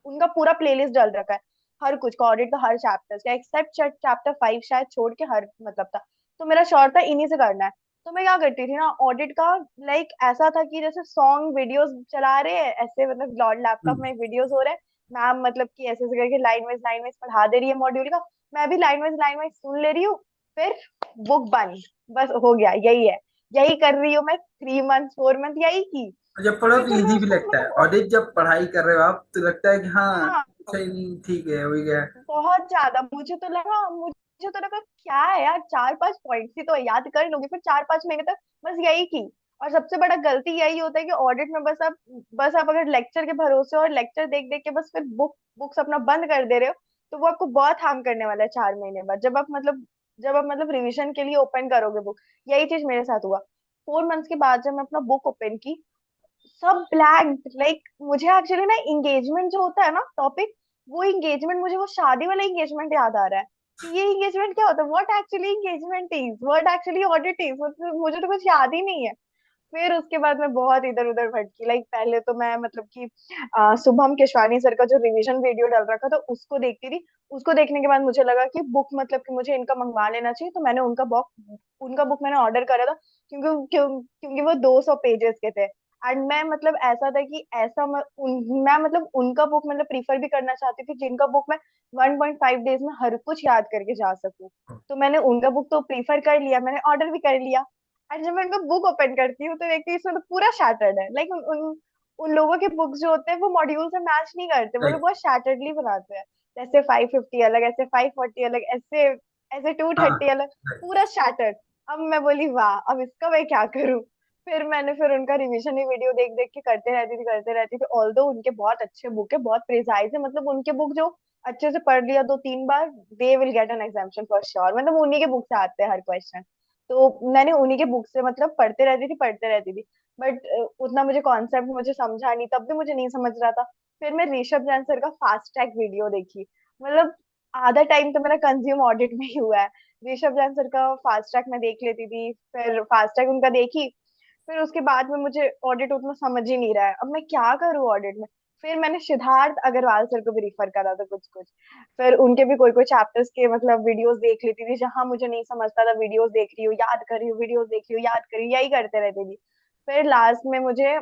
उनका पूरा प्लेलिस्ट डाल रखा है। हर कुछ का ऑडिट का, हर चैप्टर का एक्सेप्ट चैप्टर 5 शायद छोड़ के हर मतलब था। तो मेरा शॉर्ट था इन्हीं से करना है। तो मैं क्या करती थी ना ऑडिट का, लाइक ऐसा था कि जैसे सॉन्ग वीडियोस चला रहे हैं ऐसे, मतलब लैपटॉप हम्म, में वीडियोस हो रहे हैं, मैम मतलब कि ऐसे ऐसे करके लाइन वाइज पढ़ा दे रही है मॉड्यूल का, मैं भी लाइन वाइज सुन ले रही हूँ। फिर बुक बंद, बस हो गया, यही है। यही कर रही हूँ मैं 3 मंथ 4 मंथ यही की। और जब पढ़ो फिर तो जब मैं इजी भी उसको लगता है। मतलब ऑडिट जब पढ़ाई कर रहे हो आप तो लगता है कि हाँ, हाँ अच्छा ही नहीं, ठीक है, हो ही गया। बहुत ज्यादा, मुझे तो लगा क्या है यार, 4-5 पॉइंट्स ही तो है, याद कर लूंगी। फिर 4-5 महीने तक बस यही की। और सबसे बड़ा गलती यही होता है कि ऑडिट में बस आप अगर लेक्चर के भरोसे और लेक्चर देख देख के बस फिर बुक्स अपना बंद कर दे रहे हो, तो वो आपको बहुत हार्म करने वाला है 4 महीने बाद, जब आप मतलब रिवीजन के लिए ओपन करोगे बुक। यही चीज मेरे साथ हुआ। 4 मंथ्स के बाद जब मैं अपना बुक ओपन की, सब ब्लैंक। लाइक मुझे एक्चुअली ना एंगेजमेंट जो होता है ना टॉपिक, वो एंगेजमेंट, मुझे वो शादी वाला एंगेजमेंट याद आ रहा है कि ये एंगेजमेंट क्या होता है, what actually engagement is, what actually audit is, मुझे तो कुछ याद ही नहीं है। फिर उसके बाद मैं बहुत इधर उधर भटकी। लाइक पहले तो मैं मतलब कि शुभम केशवानी सर का जो रिवीजन वीडियो डाल रखा था उसको देखती थी। उसको देखने के बाद मुझे लगा कि बुक मतलब कि मुझे इनका मंगवा लेना चाहिए, तो मैंने उनका बुक मैंने ऑर्डर करा था। क्योंकि वो 200 पेजेस के थे। एंड मैं मतलब ऐसा था कि मैं मतलब उनका बुक मतलब प्रीफर भी करना चाहती थी, जिनका बुक मैं 1.5 डेज में हर कुछ याद करके जा सकूं। तो मैंने उनका बुक तो प्रीफर कर लिया, मैंने ऑर्डर भी कर लिया। और जब मैं उनका बुक ओपन करती हूँ तो देखती हूँ इसमें तो पूरा शैटर्ड है। लाइक उन लोगों के बुक्स जो होते हैं वो मॉड्यूल से मैच नहीं करते, वो लोग राइट। बहुत शैटर्डली बनाते हैं। जैसे 550 अलग, ऐसे 540 अलग, ऐसे ऐसे टू हाँ। थर्टी अलग, राइट। पूरा शैटर्ड। अब मैं बोली वाह, अब इसका मैं क्या करूँ। फिर उनका रिवीजन ही वीडियो देख देख के करते रहती थी। ऑल्दो उनके बहुत अच्छे बुक है, बहुत प्रिसाइज है। मतलब उनके बुक जो अच्छे से पढ़ लिया 2-3 बार, they will get an exemption for sure. मतलब उन्हीं के बुक से आते हैं हर क्वेश्चन। तो मैंने उन्हीं के बुक से मतलब पढ़ते रहती थी। बट उतना मुझे कॉन्सेप्ट मुझे समझा नहीं, तब भी मुझे नहीं समझ रहा था। फिर मैं ऋषभ जैन सर का फास्ट ट्रैक वीडियो देखी। मतलब आधा टाइम तो मेरा कंज्यूम ऑडिट में ही हुआ है। ऋषभ जैन सर का फास्ट ट्रैक मैं देख लेती थी, फिर फास्ट ट्रैक उनका देखी। फिर उसके बाद में मुझे ऑडिट उतना समझ ही नहीं रहा है, अब मैं क्या करूँ ऑडिट में। फिर मैंने सिद्धार्थ अग्रवाल सर को भी रिफर करा था कुछ कुछ। फिर उनके भी कोई कोई चैप्टर्स के मतलब वीडियोस देख लेती थी, जहां मुझे नहीं समझता था वीडियोस देख रही हूँ, याद कर रही हूँ, वीडियोस देख रही हूँ, याद कर रही हूँ, यही करते रहती थी। फिर लास्ट में मुझे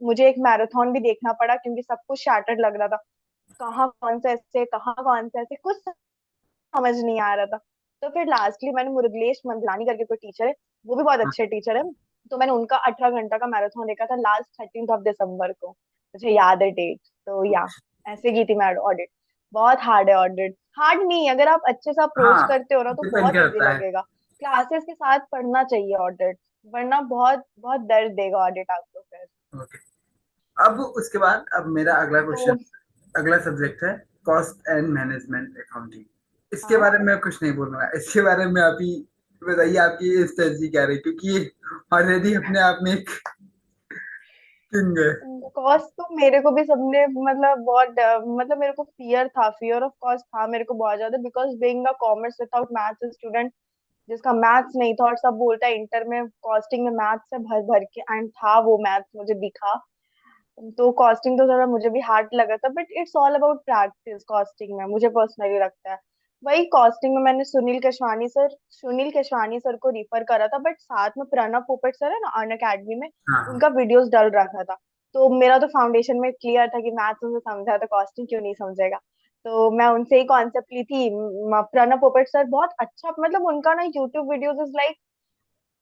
मुझे एक मैराथन भी देखना पड़ा, क्योंकि सब कुछ शैटर्ड लग रहा था। कहाँ कौन से ऐसे कुछ समझ नहीं आ रहा था। तो फिर लास्टली मैंने मुरगलेश मंगलानी करके कोई टीचर है, वो भी बहुत हाँ। अच्छे टीचर है। तो मैंने उनका 18 घंटा का मैराथन देखा था लास्ट 13 दिसंबर को, मुझे याद है डेट। तो या ऐसे की थी मैं ऑडिट। बहुत हार्ड है ऑडिट, हार्ड नहीं, अगर आप अच्छे से अप्रोच हाँ, करते हो ना तो डिपेंड बहुत इजी करता है। लगेगा। क्लासेस के साथ पढ़ना चाहिए ऑडिट, वरना बहुत बहुत दर्द देगा ऑडिट आपको फिर। ओके। अब उसके बाद अब मेरा अगला क्वेश्चन, तो अगला सब्जेक्ट है कॉस्ट एंड मैनेजमेंट अकाउंटिंग। इसके हाँ, बारे में मैं कुछ नहीं बोलूंगा, इसके बारे में आप ही बताइए आपकी स्ट्रेटजी क्या रही, क्योंकि ये ऑलरेडी अपने आप में एक किंग है। कॉस्ट तो मेरे को भी सबने मतलब बहुत मतलब मेरे को फियर ऑफ कॉस्ट था मेरे को बहुत ज्यादा, because being a commerce without maths student, जिसका मैथ्स नहीं था। और सब बोलता है इंटर में कॉस्टिंग में मैथ्स से भर भर के, एंड था वो मैथ्स मुझे दिखा। तो कॉस्टिंग तो थोड़ा मुझे भी हार्ड लगा था, but it's all about practice costing में, मुझे पर्सनली लगता है। वही कॉस्टिंग में मैंने सुनील केशवानी सर को रिफर करा था, बट साथ में प्रणव पोपट सर है ना अन अकेडमी में, हाँ। उनका वीडियोस डल रखा था। तो मेरा तो फाउंडेशन में क्लियर था कि मैथ्स उनसे समझा तो कॉस्टिंग क्यों नहीं समझेगा। तो मैं उनसे ही कॉन्सेप्ट ली थी। प्रणव पोपट सर बहुत अच्छा, मतलब उनका ना यूट्यूब वीडियोस इज लाइक,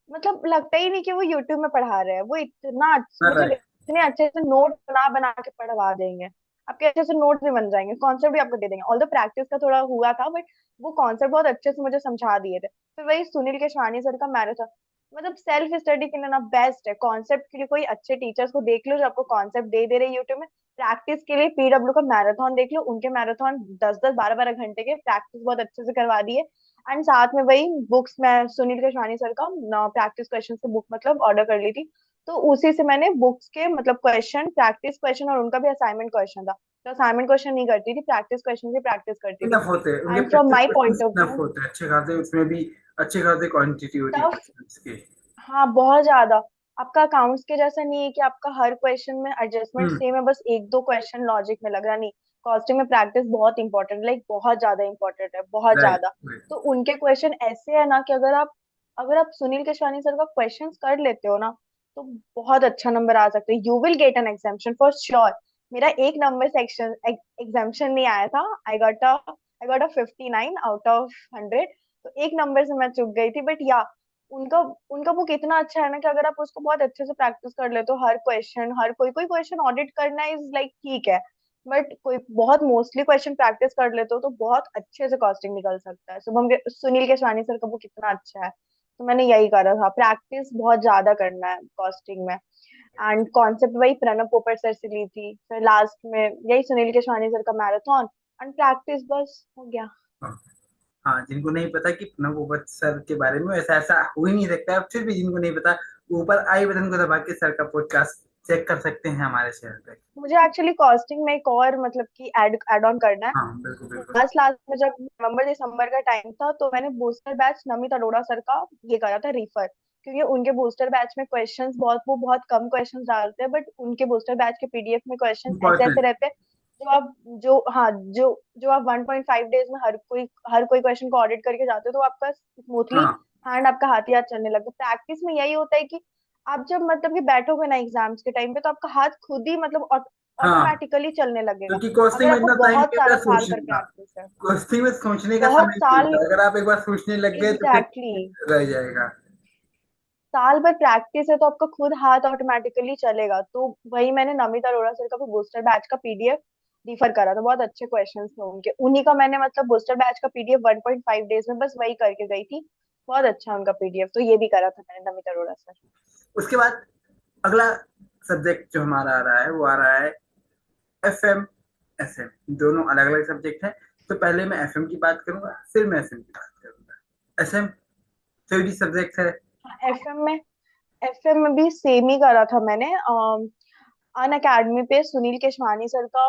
मतलब लगता ही नहीं कि वो यूट्यूब में पढ़ा रहे हैं। वो इतना मतलब राइट। इतने अच्छे से नोट बना बना के पढ़वा देंगे, आपके अच्छे से नोट भी बन जाएंगे, कॉन्सेप्ट भी आपको दे देंगे। ऑल्दो प्रैक्टिस का थोड़ा हुआ था, बट वो कॉन्सेप्ट बहुत अच्छे से मुझे समझा दिए थे। फिर वही सुनील केशवानी सर का मैराथन, मतलब सेल्फ स्टडी के लिए ना बेस्ट है। कॉन्सेप्ट के लिए कोई अच्छे टीचर्स को देख लो जो आपको कॉन्सेप्ट दे रहे यूट्यूब में। प्रैक्टिस के लिए पीडब्ल्यू का मैराथन देख लो, उनके मैराथन 10-10 12-12 घंटे के प्रैक्टिस बहुत अच्छे से करवा दिए। एंड साथ में वही बुक्स मैं सुनील केशवानी सर का प्रैक्टिस क्वेश्चन की बुक मतलब ऑर्डर कर ली थी। तो उसी से मैंने बुक्स के मतलब क्वेश्चन, प्रैक्टिस क्वेश्चन, और उनका भी असाइनमेंट क्वेश्चन था, तो असाइनमेंट क्वेश्चन नहीं करती थी, प्रैक्टिस क्वेश्चन की प्रैक्टिस करती थी। इनफ होते हैं उनके and from practice my question, point of enough view होते हैं अच्छे खासे, उसमें भी अच्छे खासे क्वांटिटी होती है टफ, क्वेश्चंस की। हाँ बहुत ज्यादा। आपका अकाउंट्स के जैसा नहीं है कि आपका हर क्वेश्चन में एडजस्टमेंट हम्म। सेम है, बस एक दो क्वेश्चन लॉजिक में लग रहा नहीं। कॉस्टिंग में प्रैक्टिस बहुत इंपॉर्टेंट, लाइक बहुत ज्यादा इंपॉर्टेंट है, बहुत राइट। ज्यादा। राइट। तो उनके क्वेश्चन ऐसे है ना कि अगर आप सुनील केशवानी सर का क्वेश्चन कर लेते हो ना, तो बहुत अच्छा नंबर आ सकते हैं, you will get an exemption for sure. मेरा एक नंबर सेक्शन एग्जाम्पशन नहीं आया था। I got a 59 out of 100। तो एक नंबर से मैं चूक गई थी, बट या उनका उनका बुक इतना अच्छा है ना कि अगर आप उसको बहुत अच्छे से प्रैक्टिस कर लेते हो, हर क्वेश्चन, हर कोई कोई क्वेश्चन ऑडिट करना इज लाइक ठीक है, बट कोई बहुत मोस्टली क्वेश्चन प्रैक्टिस कर लेते हो तो बहुत अच्छे से कॉस्टिंग निकल सकता है। सुनील केशवानी सर का बुक इतना अच्छा है। तो मैंने यही करा था, प्रैक्टिस बहुत ज्यादा करना है कॉस्टिंग में। एंड कॉन्सेप्ट वही प्रणब पोपट सर से ली थी, फिर लास्ट में यही सुनील केशवानी सर का मैराथन, एंड प्रैक्टिस, बस हो गया। हाँ, जिनको नहीं पता कि प्रणव मुखर्जी सर के बारे में, ऐसा ऐसा हो ही नहीं सकता है, फिर भी जिनको नहीं पता, ऊपर आई बटन को दबा के सर का पॉडकास्ट चेक कर सकते हैं हमारे चैनल पे। मुझे एक्चुअली कॉस्टिंग में एक और मतलब कि ऐड ऑन करना है। हाँ, बिल्कुल बिल्कुल। लास्ट लास्ट में जब नवंबर दिसंबर का टाइम था, तो मैंने booster batch Namit Arora sir का ये करा था रिफर। क्योंकि उनके बूस्टर बैच में क्वेश्चंस बहुत, वो बहुत कम क्वेश्चंस डालते हैं, बट उनके बूस्टर बैच के पीडीएफ में क्वेश्चंस ऐसे ऐसे इम्पोर्टेंट। रहते हैं जो आप जो हाँ जो जो आप 1.5 डेज में हर कोई क्वेश्चन को ऑडिट करके जाते हो, तो आपका स्मूथली हाँ हैंड, आपका हाथ ही हाथ चलने लगता है। प्रैक्टिस में यही होता है कि आप जब मतलब कि बैठोगे ना एग्जाम्स के टाइम पे, तो आपका हाथ खुद ही मतलब हाँ, ऑटोमेटिकली चलने लगेगा, क्योंकि कॉस्टिंग अगर में आपको इतना टाइम बहुत नहीं सारा होता साल सोचने पर का। प्रैक्टिस है। कॉस्टिंग में सोचने का बहुत समय नहीं साल, मिलता, अगर आप एक बार सोचने लग गए तो फिर एग्जैक्टली exactly, रह जाएगा। साल भर प्रैक्टिस है तो आपका खुद हाथ ऑटोमेटिकली चलेगा। तो वही मैंने नमित अरोड़ा सर का भी बूस्टर बैच का पीडीएफ रिफर करा था, बहुत अच्छे क्वेश्चंस थे उनके, उन्हीं का मैंने मतलब बूस्टर बैच का पीडीएफ 1.5 डेज में बस वही करके गई थी। बहुत अच्छा उनका पीडीएफ, तो ये भी करा था मैंने नमित अरोड़ा सर। उसके बाद अगला सब्जेक्ट जो हमारा आ रहा है वो आ रहा है FM, SM, दोनों अलग अलग सब्जेक्ट हैं। तो पहले मैं FM की बात करूंगा, फिर मैं SM की बात करूंगा। SM थ्योरी सब्जेक्ट है। एफएम में भी सेम ही करा था मैंने। अन अकेडमी पे सुनील केशवानी सर का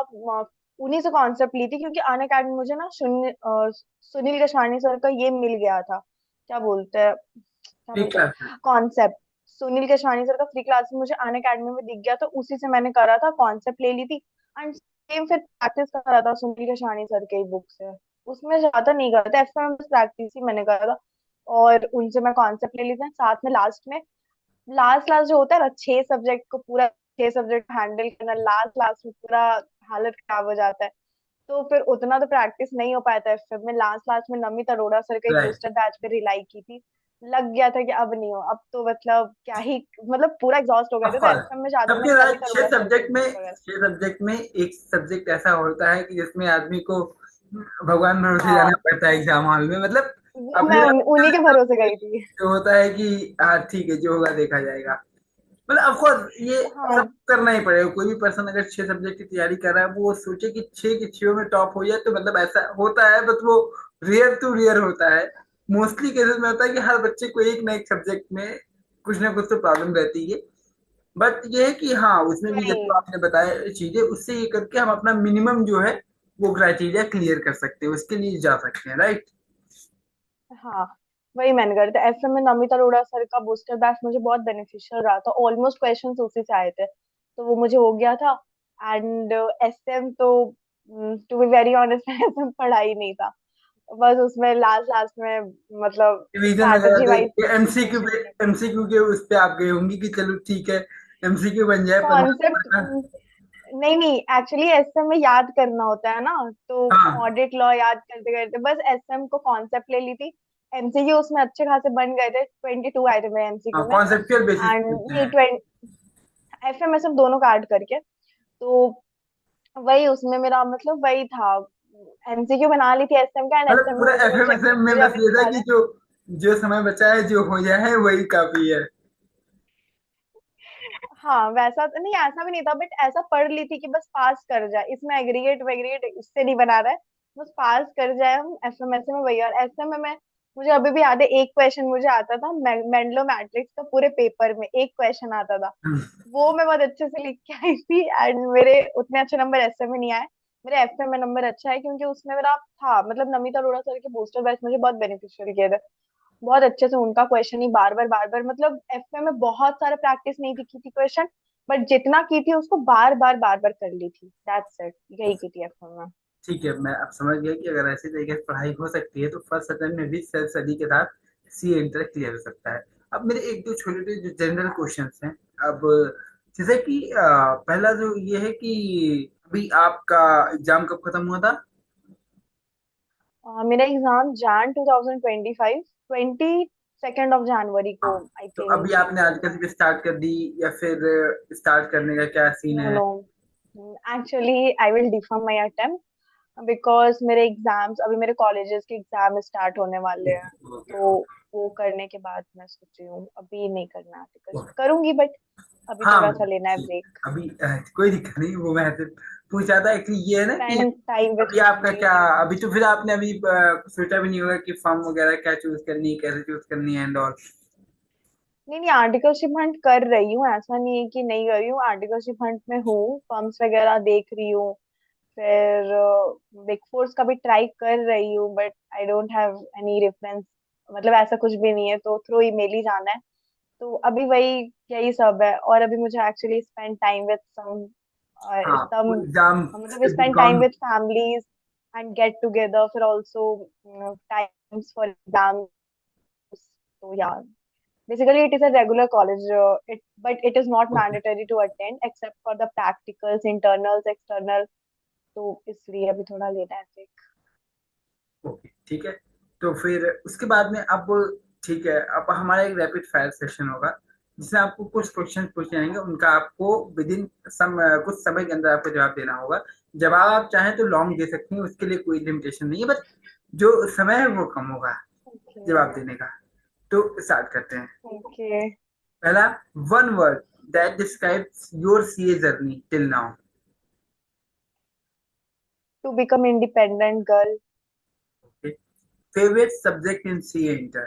उन्हीं से कॉन्सेप्ट ली थी, क्योंकि अन अकेडमी मुझे ना सुनील केशवानी सर का ये मिल गया था, क्या बोलते हैं, क्या ठीक बोलते हैं, class. Concept. Sunil Keshwani sir का फ्री क्लास मुझे अन अकेडमी में दिख गया, तो उसी से मैंने करा था, कॉन्सेप्ट ले ली थी। एंड सेम फिर प्रैक्टिस करा था सुनील केशवानी सर के ही बुक से। उसमें ज्यादा नहीं करा था एफएम में, बस प्रैक्टिस ही मैंने करा था। और उनसे मैं कॉन्सेप्ट ले ली थी, साथ में लास्ट में, लास्ट लास्ट जो होता है ना, 6 सब्जेक्ट को पूरा, 6 सब्जेक्ट हैंडल करना लास्ट लास्ट में पूरा हालत खराब हो जाता है। तो फिर उतना तो प्रैक्टिस नहीं हो पाता है, फिर मैं लास्ट लास्ट में नमित अरोड़ा सर के राइट। बूस्टर बैच पे रिलाई की थी। लग गया था कि अब नहीं हो, अब तो मतलब क्या ही, मतलब पूरा एग्जॉस्ट हो गए थे, तो ऑफकोर्स, एफएम में जाते सबके मैंने साथ नमित अरोड़ा सर के बूस्टर बैच। 6 सब्जेक्ट में एक सब्जेक्ट ऐसा होता है कि जिसमें आदमी को भगवान भरोसे जाना हाँ, पड़ता है एग्जाम हॉल में, मतलब वो मैं अपने आप उन्हीं के भरोसे गई थी। जो होता है कि हाँ ठीक है, जो होगा देखा जाएगा। मतलब ऑफकोर्स ये सब हाँ, करना ही पड़ेगा। कोई भी पर्सन अगर 6 सब्जेक्ट की तैयारी कर रहा है, वो सोचे कि 6 की 6 में टॉप हो जाए, तो मतलब ऐसा होता है, बट वो रेयर टू रेयर होता है। मोस्टली केसेस में होता है कि हर बच्चे को एक ना एक सब्जेक्ट में कुछ ना कुछ तो प्रॉब्लम रहती है। बट ये है कि हाँ, उसमें भी जब वही, आपने बताया चीजें, उससे ये करके हम अपना मिनिमम जो है वो क्राइटेरिया क्लियर कर सकते हैं, उसके लिए जा सकते हैं, राइट। हाँ, वही मैंने करा था एफएम में। नमित अरोड़ा सर का बूस्टर बैच मुझे बहुत बेनिफिशियल रहा था, ऑलमोस्ट क्वेश्चंस उसी से आए थे, तो वो मुझे हो गया था। एंड एसएम तो, to be very honest, SM पढ़ा ही नहीं था, बस उसमें लास्ट लास्ट में मतलब रिवीजन वगैरह स्ट्रैटेजी दे वाइज एमसीक्यू पे, क्वेश्चन थे। एमसीक्यू के उस पे आप गए होंगे कि चलो ठीक है, एमसीक्यू बन जाए 15 नंबर कॉन्सेप्ट, का। नहीं नहीं, एक्चुअली एसएम में याद करना होता है ना, तो हाँ ऑडिट लॉ याद करते करते बस एसएम को कॉन्सेप्ट ले ली थी। एमसीक्यू उसमें अच्छे खासे बन गए थे, 22 आए थे मेरे हाँ, एमसीक्यू में। कॉन्सेप्चुअल बेसिस एंड पे होते नहीं, हैं। एफएम एसएम दोनों का ऐड करके, तो वही उसमें मेरा मतलब वही था, एमसीक्यू बना ली थी एसएम का, एंड मतलब एसएम में पूरा मुझे वो एफएमएसएम में मुझे बस अभी ये भी था याद कि है। जो जो समय बचा है, जो हो जाए वही काफी है। हाँ, वैसा तो नहीं, ऐसा भी नहीं था, बट ऐसा पढ़ ली थी कि बस पास कर जाए, इसमें एग्रीगेट वैग्रीगेट इससे नहीं बना रहा है, बस पास कर जाए हम एफएमएस में, वही। और एसएम में मैं, मुझे अभी भी याद है, एक क्वेश्चन मुझे आता था, मेंडलो मैट्रिक्स का, पूरे पेपर में एक क्वेश्चन आता था, वो मैं बहुत अच्छे से लिख के आई थी। एंड मेरे उतने अच्छे नंबर एसएम में नहीं आए, मेरे एफएम में नंबर अच्छा है, क्योंकि उसमें मेरा था मतलब नमिता अरोड़ा सर के बूस्टर बैच मुझे बहुत बेनिफिशियल किए थे, बहुत अच्छे से उनका क्वेश्चन ही बार बार, मतलब एफएम में बहुत सारा प्रैक्टिस नहीं थी की थी क्वेश्चन, बट जितना की थी उसको बार बार कर ली थी, दैट्स इट, यही की थी एफएम में। ठीक है, मैं अब समझ गया कि अगर ऐसे तरीके से पढ़ाई हो सकती है तो फर्स्ट अटेम्प्ट में भी सेल्फ स्टडी के साथ सी इंटर क्लियर हो सकता है। अब मेरे एक दो छोटे छोटे जो जनरल क्वेश्चंस हैं। अब जैसे कि पहला जो ये है कि अभी आपका एग्जाम कब खत्म हुआ था? मेरा एग्जाम जैन 2025, 22 ऑफ जनवरी को, हाँ, आई तो थिंक। अभी आपने आर्टिकल भी स्टार्ट कर दी या फिर स्टार्ट करने का क्या सीन नो है? No, actually I will differ my attempt, because मेरे एग्जाम्स, अभी मेरे कॉलेजेस के एग्जाम स्टार्ट होने वाले हैं, ओके तो वो करने के बाद मैं सोच रही हूँ अभी नहीं करना, आर्टिकल ओके। करूंगी, बट अभी हाँ थोड़ा सा लेना है ठीक ब्रेक, है। अभी कोई दिक्कत नहीं, वो मैं सिर्फ पूछा था कि ये है ना कि स्पेंड टाइम विद अभी आपका फैमिली। क्या, अभी तो फिर आपने अभी सोचा भी नहीं होगा कि फॉर्म वगैरह क्या चूज करनी है, कैसे चूज करनी है एंड ऑल। नहीं नहीं, आर्टिकलशिप हंट कर रही हूँ, ऐसा नहीं है कि नहीं कर रही हूँ, आर्टिकलशिप हंट में हूँ, फर्म्स वगैरह देख रही हूँ, फिर बिग फोर्स का भी ट्राई कर रही हूँ, but I don't have any reference, मतलब ऐसा कुछ भी नहीं है, तो थ्रू ईमेल ही जाना है। तो अभी वही यही सब है। और अभी मुझे एक्चुअली स्पेंड टाइम विद हाँ, सम वो एग्जाम मतलब से spend time come. With families and get together, फिर ऑल्सो टाइम्स फॉर एग्जाम्स। तो या basically it is a regular college, but it is not okay mandatory to attend except for the practicals, internals, external। तो इसलिए अभी थोड़ा late है break। Okay, ठीक है। तो फिर उसके बाद में अब, ठीक है, अब हमारा एक रैपिड फायर सेशन होगा, जिसमें आपको कुछ क्वेश्चन पूछे जाएंगे, उनका आपको विद इन कुछ समय के अंदर आपको जवाब देना होगा। जवाब आप चाहें तो लॉन्ग दे सकते हैं, उसके लिए कोई लिमिटेशन नहीं है, बस जो समय है वो कम होगा ओके। जवाब देने का। तो स्टार्ट करते हैं। ओके। पहला, one word that describes your CA journey till now. To become independent girl. Okay. Favourite subject in CA inter.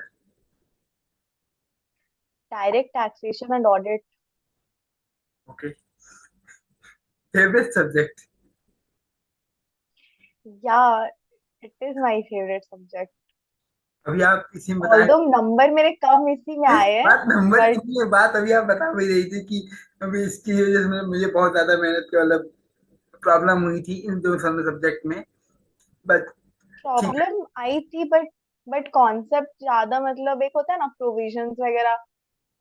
Direct taxation and audit. Okay. Favourite subject. Yeah it is my favourite subject. अभी आप किसी में बताएं। Although number मेरे कम इसी में आए हैं, बात नंबर की बट नहीं है, बात अभी आप बता भी रही थी कि अभी इसकी वजह से मुझे बहुत ज्यादा मेहनत की मतलब प्रॉब्लम हुई थी इन दो सब्जेक्ट में, बट ठीक है। प्रॉब्लम आई थी, बट कॉन्सेप्ट ज्यादा मतलब एक होता है ना प्रोविजंस वगैरह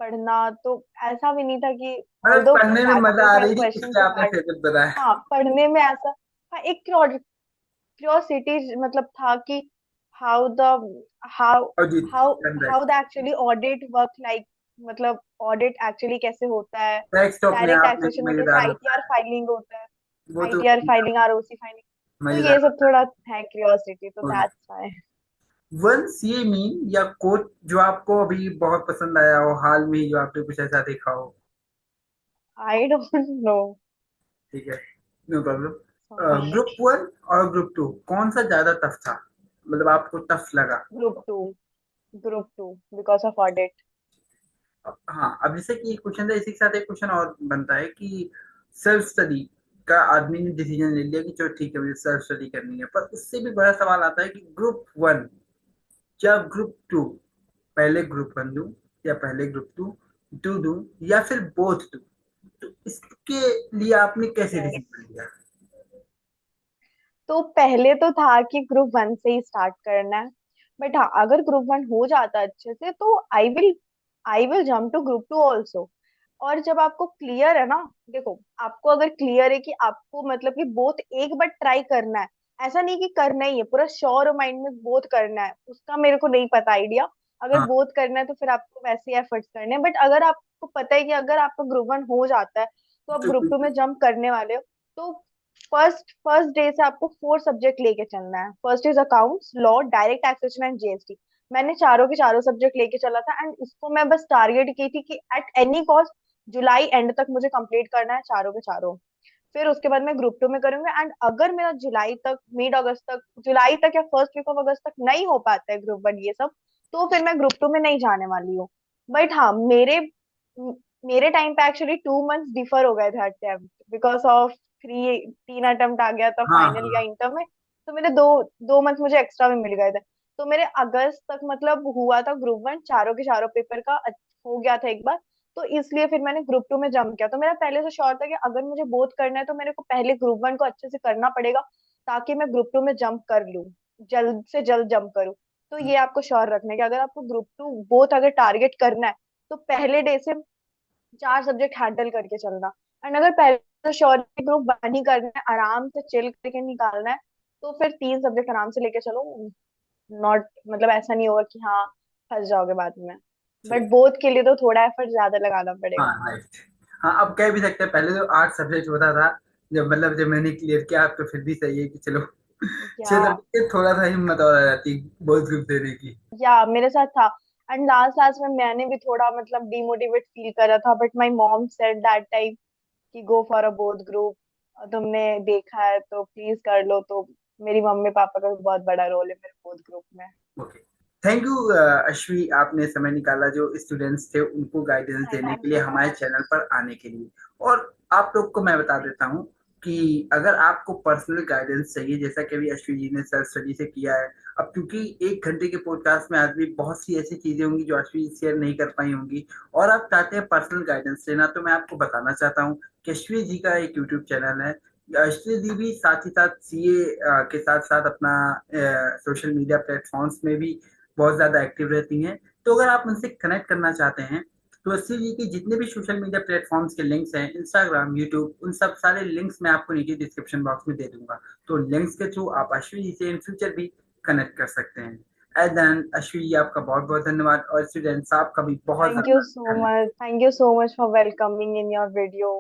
पढ़ना, तो ऐसा भी नहीं था कि मतलब ऑल्दो पढ़ने में मजा आ प्रैक्टिकल्स एंड रही थी, क्वेश्चन इसलिए थे आपने हार्ड। फेवरेट बताया। हाँ, पढ़ने में ऐसा, हाँ, एक क्यूरियोसिटी मतलब था कि हाउ द हाउ और जी, how that how the actually audit work like, मतलब ऑडिट एक्चुअली कैसे होता है। टैक्स तो अपने डायरेक्ट आप में टैक्सेशन में जैसे मजेदार होता आईटीआर है। फाइलिंग होता है, वो तो आईटीआर फाइलिंग, आरओसी फाइलिंग, तो मजेदार ये सब होता थोड़ा है क्यूरियोसिटी, तो है। That's why. One CA meme या कोट जो आपको अभी बहुत पसंद आया हो हाल में ही, जो आपने कुछ ऐसा देखा हो। I don't know. ठीक है, no problem. Sorry. Group one और ग्रुप टू कौन सा ज्यादा टफ था, मतलब आपको टफ लगा। Group to. Group to because of audit. हाँ, अब जैसे कि एक क्वेश्चन था, इसी के साथ एक क्वेश्चन और बनता है कि सेल्फ स्टडी का आदमी ने डिसीजन ले लिया कि चलो ठीक है मुझे सेल्फ स्टडी करनी है, पर उससे भी बड़ा सवाल आता है कि ग्रुप वन या ग्रुप टू, पहले ग्रुप वन दूं या पहले ग्रुप टू टू दूं, या फिर बोथ दूं। तो इसके लिए आपने कैसे यस। डिसीजन लिया। तो पहले तो था कि ग्रुप वन से ही स्टार्ट करना है, बट हाँ, अगर ग्रुप वन हो जाता अच्छे से तो I will jump to group two also. और जब आपको क्लियर है ना, देखो, आपको अगर क्लियर है कि आपको मतलब कि बोथ एक बार ट्राई करना है, ऐसा नहीं कि करना ही है पूरा श्योर माइंड में बोथ करना है, उसका मेरे को नहीं पता आइडिया। अगर हाँ, बोथ करना है तो फिर आपको वैसे ही एफर्ट्स करने हैं, बट अगर आपको पता है कि अगर आपका ग्रुप वन हो जाता है तो आप तो ग्रुप टू में जंप करने वाले हो, तो फर्स्ट फर्स्ट डे से आपको 4 सब्जेक्ट लेके चलना है। First is accounts, law, direct taxation and GST. मैंने चारों के चारों सब्जेक्ट लेके चला था, एंड इसको मैं बस टारगेट की थी कि at any cost July and तक मुझे कंप्लीट करना है चारों के चारों। फिर उसके बाद मैं ग्रुप टू में करूंगी, एंड अगर मेरा जुलाई तक, मिड अगस्त तक, जुलाई तक या फर्स्ट वीक ऑफ अगस्त तक नहीं हो पाता है ग्रुप वन ये सब, तो फिर मैं ग्रुप टू में नहीं जाने वाली हूँ। बट हाँ, मेरे टाइम पे एक्चुअली 2 मंथ्स डिफर हो गए थे अटेम्प्ट, बिकॉज ऑफ 3 अटेम्प्ट आ गया था हाँ फाइनल या हाँ। इंटर में। तो मेरे दो 2 मंथ मुझे एक्स्ट्रा में मिल गए थे। तो मेरे अगस्त तक मतलब हुआ था ग्रुप वन, चारों के चारों पेपर का हो गया था एक बार। तो इसलिए फिर मैंने ग्रुप टू में जंप किया। तो मेरा पहले से श्योर था कि अगर मुझे बोथ करना है तो मेरे को पहले ग्रुप वन को अच्छे से करना पड़ेगा, ताकि मैं ग्रुप टू में जंप कर लूँ, जल्द से जल्द जंप करूँ। तो ये आपको श्योर रखना है कि अगर आपको ग्रुप टू बोथ अगर टारगेट करना है तो पहले डे से 4 सब्जेक्ट हैंडल करके चलना। एंड अगर पहले तो श्योर ग्रुप वन ही करना है, आराम से चिल करके निकालना है, तो फिर 3 सब्जेक्ट आराम से लेके चलो। नॉट मतलब ऐसा नहीं होगा कि हाँ फंस जाओगे बाद में। बट ठीक। बोथ के लिए तो थोड़ा एफर्ट ज्यादा लगाना हाँ, पड़ेगा। राइट। हाँ, अब कह भी सकते हैं पहले तो 8 सब्जेक्ट होता था, जब मैंने क्लियर किया, अब तो फिर भी सही है कि चलो या 6 सब्जेक्ट, थोड़ा सा हिम्मत और आ जाती बहुत ग्रुप देने की। मेरे साथ था। एंड लास्ट लास्ट में मैंने भी थोड़ा मतलब डिमोटिवेट फील करा था, but my mom said that time कि go for a both group, तुमने देखा है तो प्लीज कर लो। तो मेरी मम्मी पापा का भी बहुत बड़ा रोल है मेरे बोथ ग्रुप में। ओके, थैंक यू अश्वी, आपने समय निकाला जो स्टूडेंट्स थे उनको गाइडेंस देने के थैंक लिए यू सो हमारे मच। चैनल पर आने के लिए। और आप लोग को मैं बता देता हूँ कि अगर आपको पर्सनल गाइडेंस चाहिए, जैसा कि अभी अश्विन जी ने सेल्फ स्टडी से किया है, अब क्योंकि 1 घंटे के पॉडकास्ट में आदमी बहुत सी ऐसी चीजें होंगी जो अश्विन शेयर नहीं कर पाई होंगी, और आप चाहते हैं पर्सनल गाइडेंस लेना, तो मैं आपको बताना चाहता हूँ कि अश्विन जी का एक यूट्यूब चैनल है। अश्विन जी भी साथ ही साथ सीए के साथ साथ अपना सोशल मीडिया प्लेटफॉर्म्स में भी बहुत ज्यादा एक्टिव रहती हैं। तो अगर आप उनसे कनेक्ट करना चाहते हैं तो अस्सी जी के जितने भी सोशल मीडिया प्लेटफॉर्म्स के लिंक्स हैं, इंस्टाग्राम, यूट्यूब, उन सब सारे लिंक्स मैं आपको नीचे डिस्क्रिप्शन बॉक्स में दे दूंगा। तो लिंक्स के थ्रू आप अश्विन जी से इन फ्यूचर भी कनेक्ट कर सकते हैं। एंड देन अश्विन जी, आपका बहुत बहुत धन्यवाद, और स्टूडेंट्स आपका भी बहुत Thank you ज्यादा so धन्यवाद। much. Thank you so much for welcoming in your video.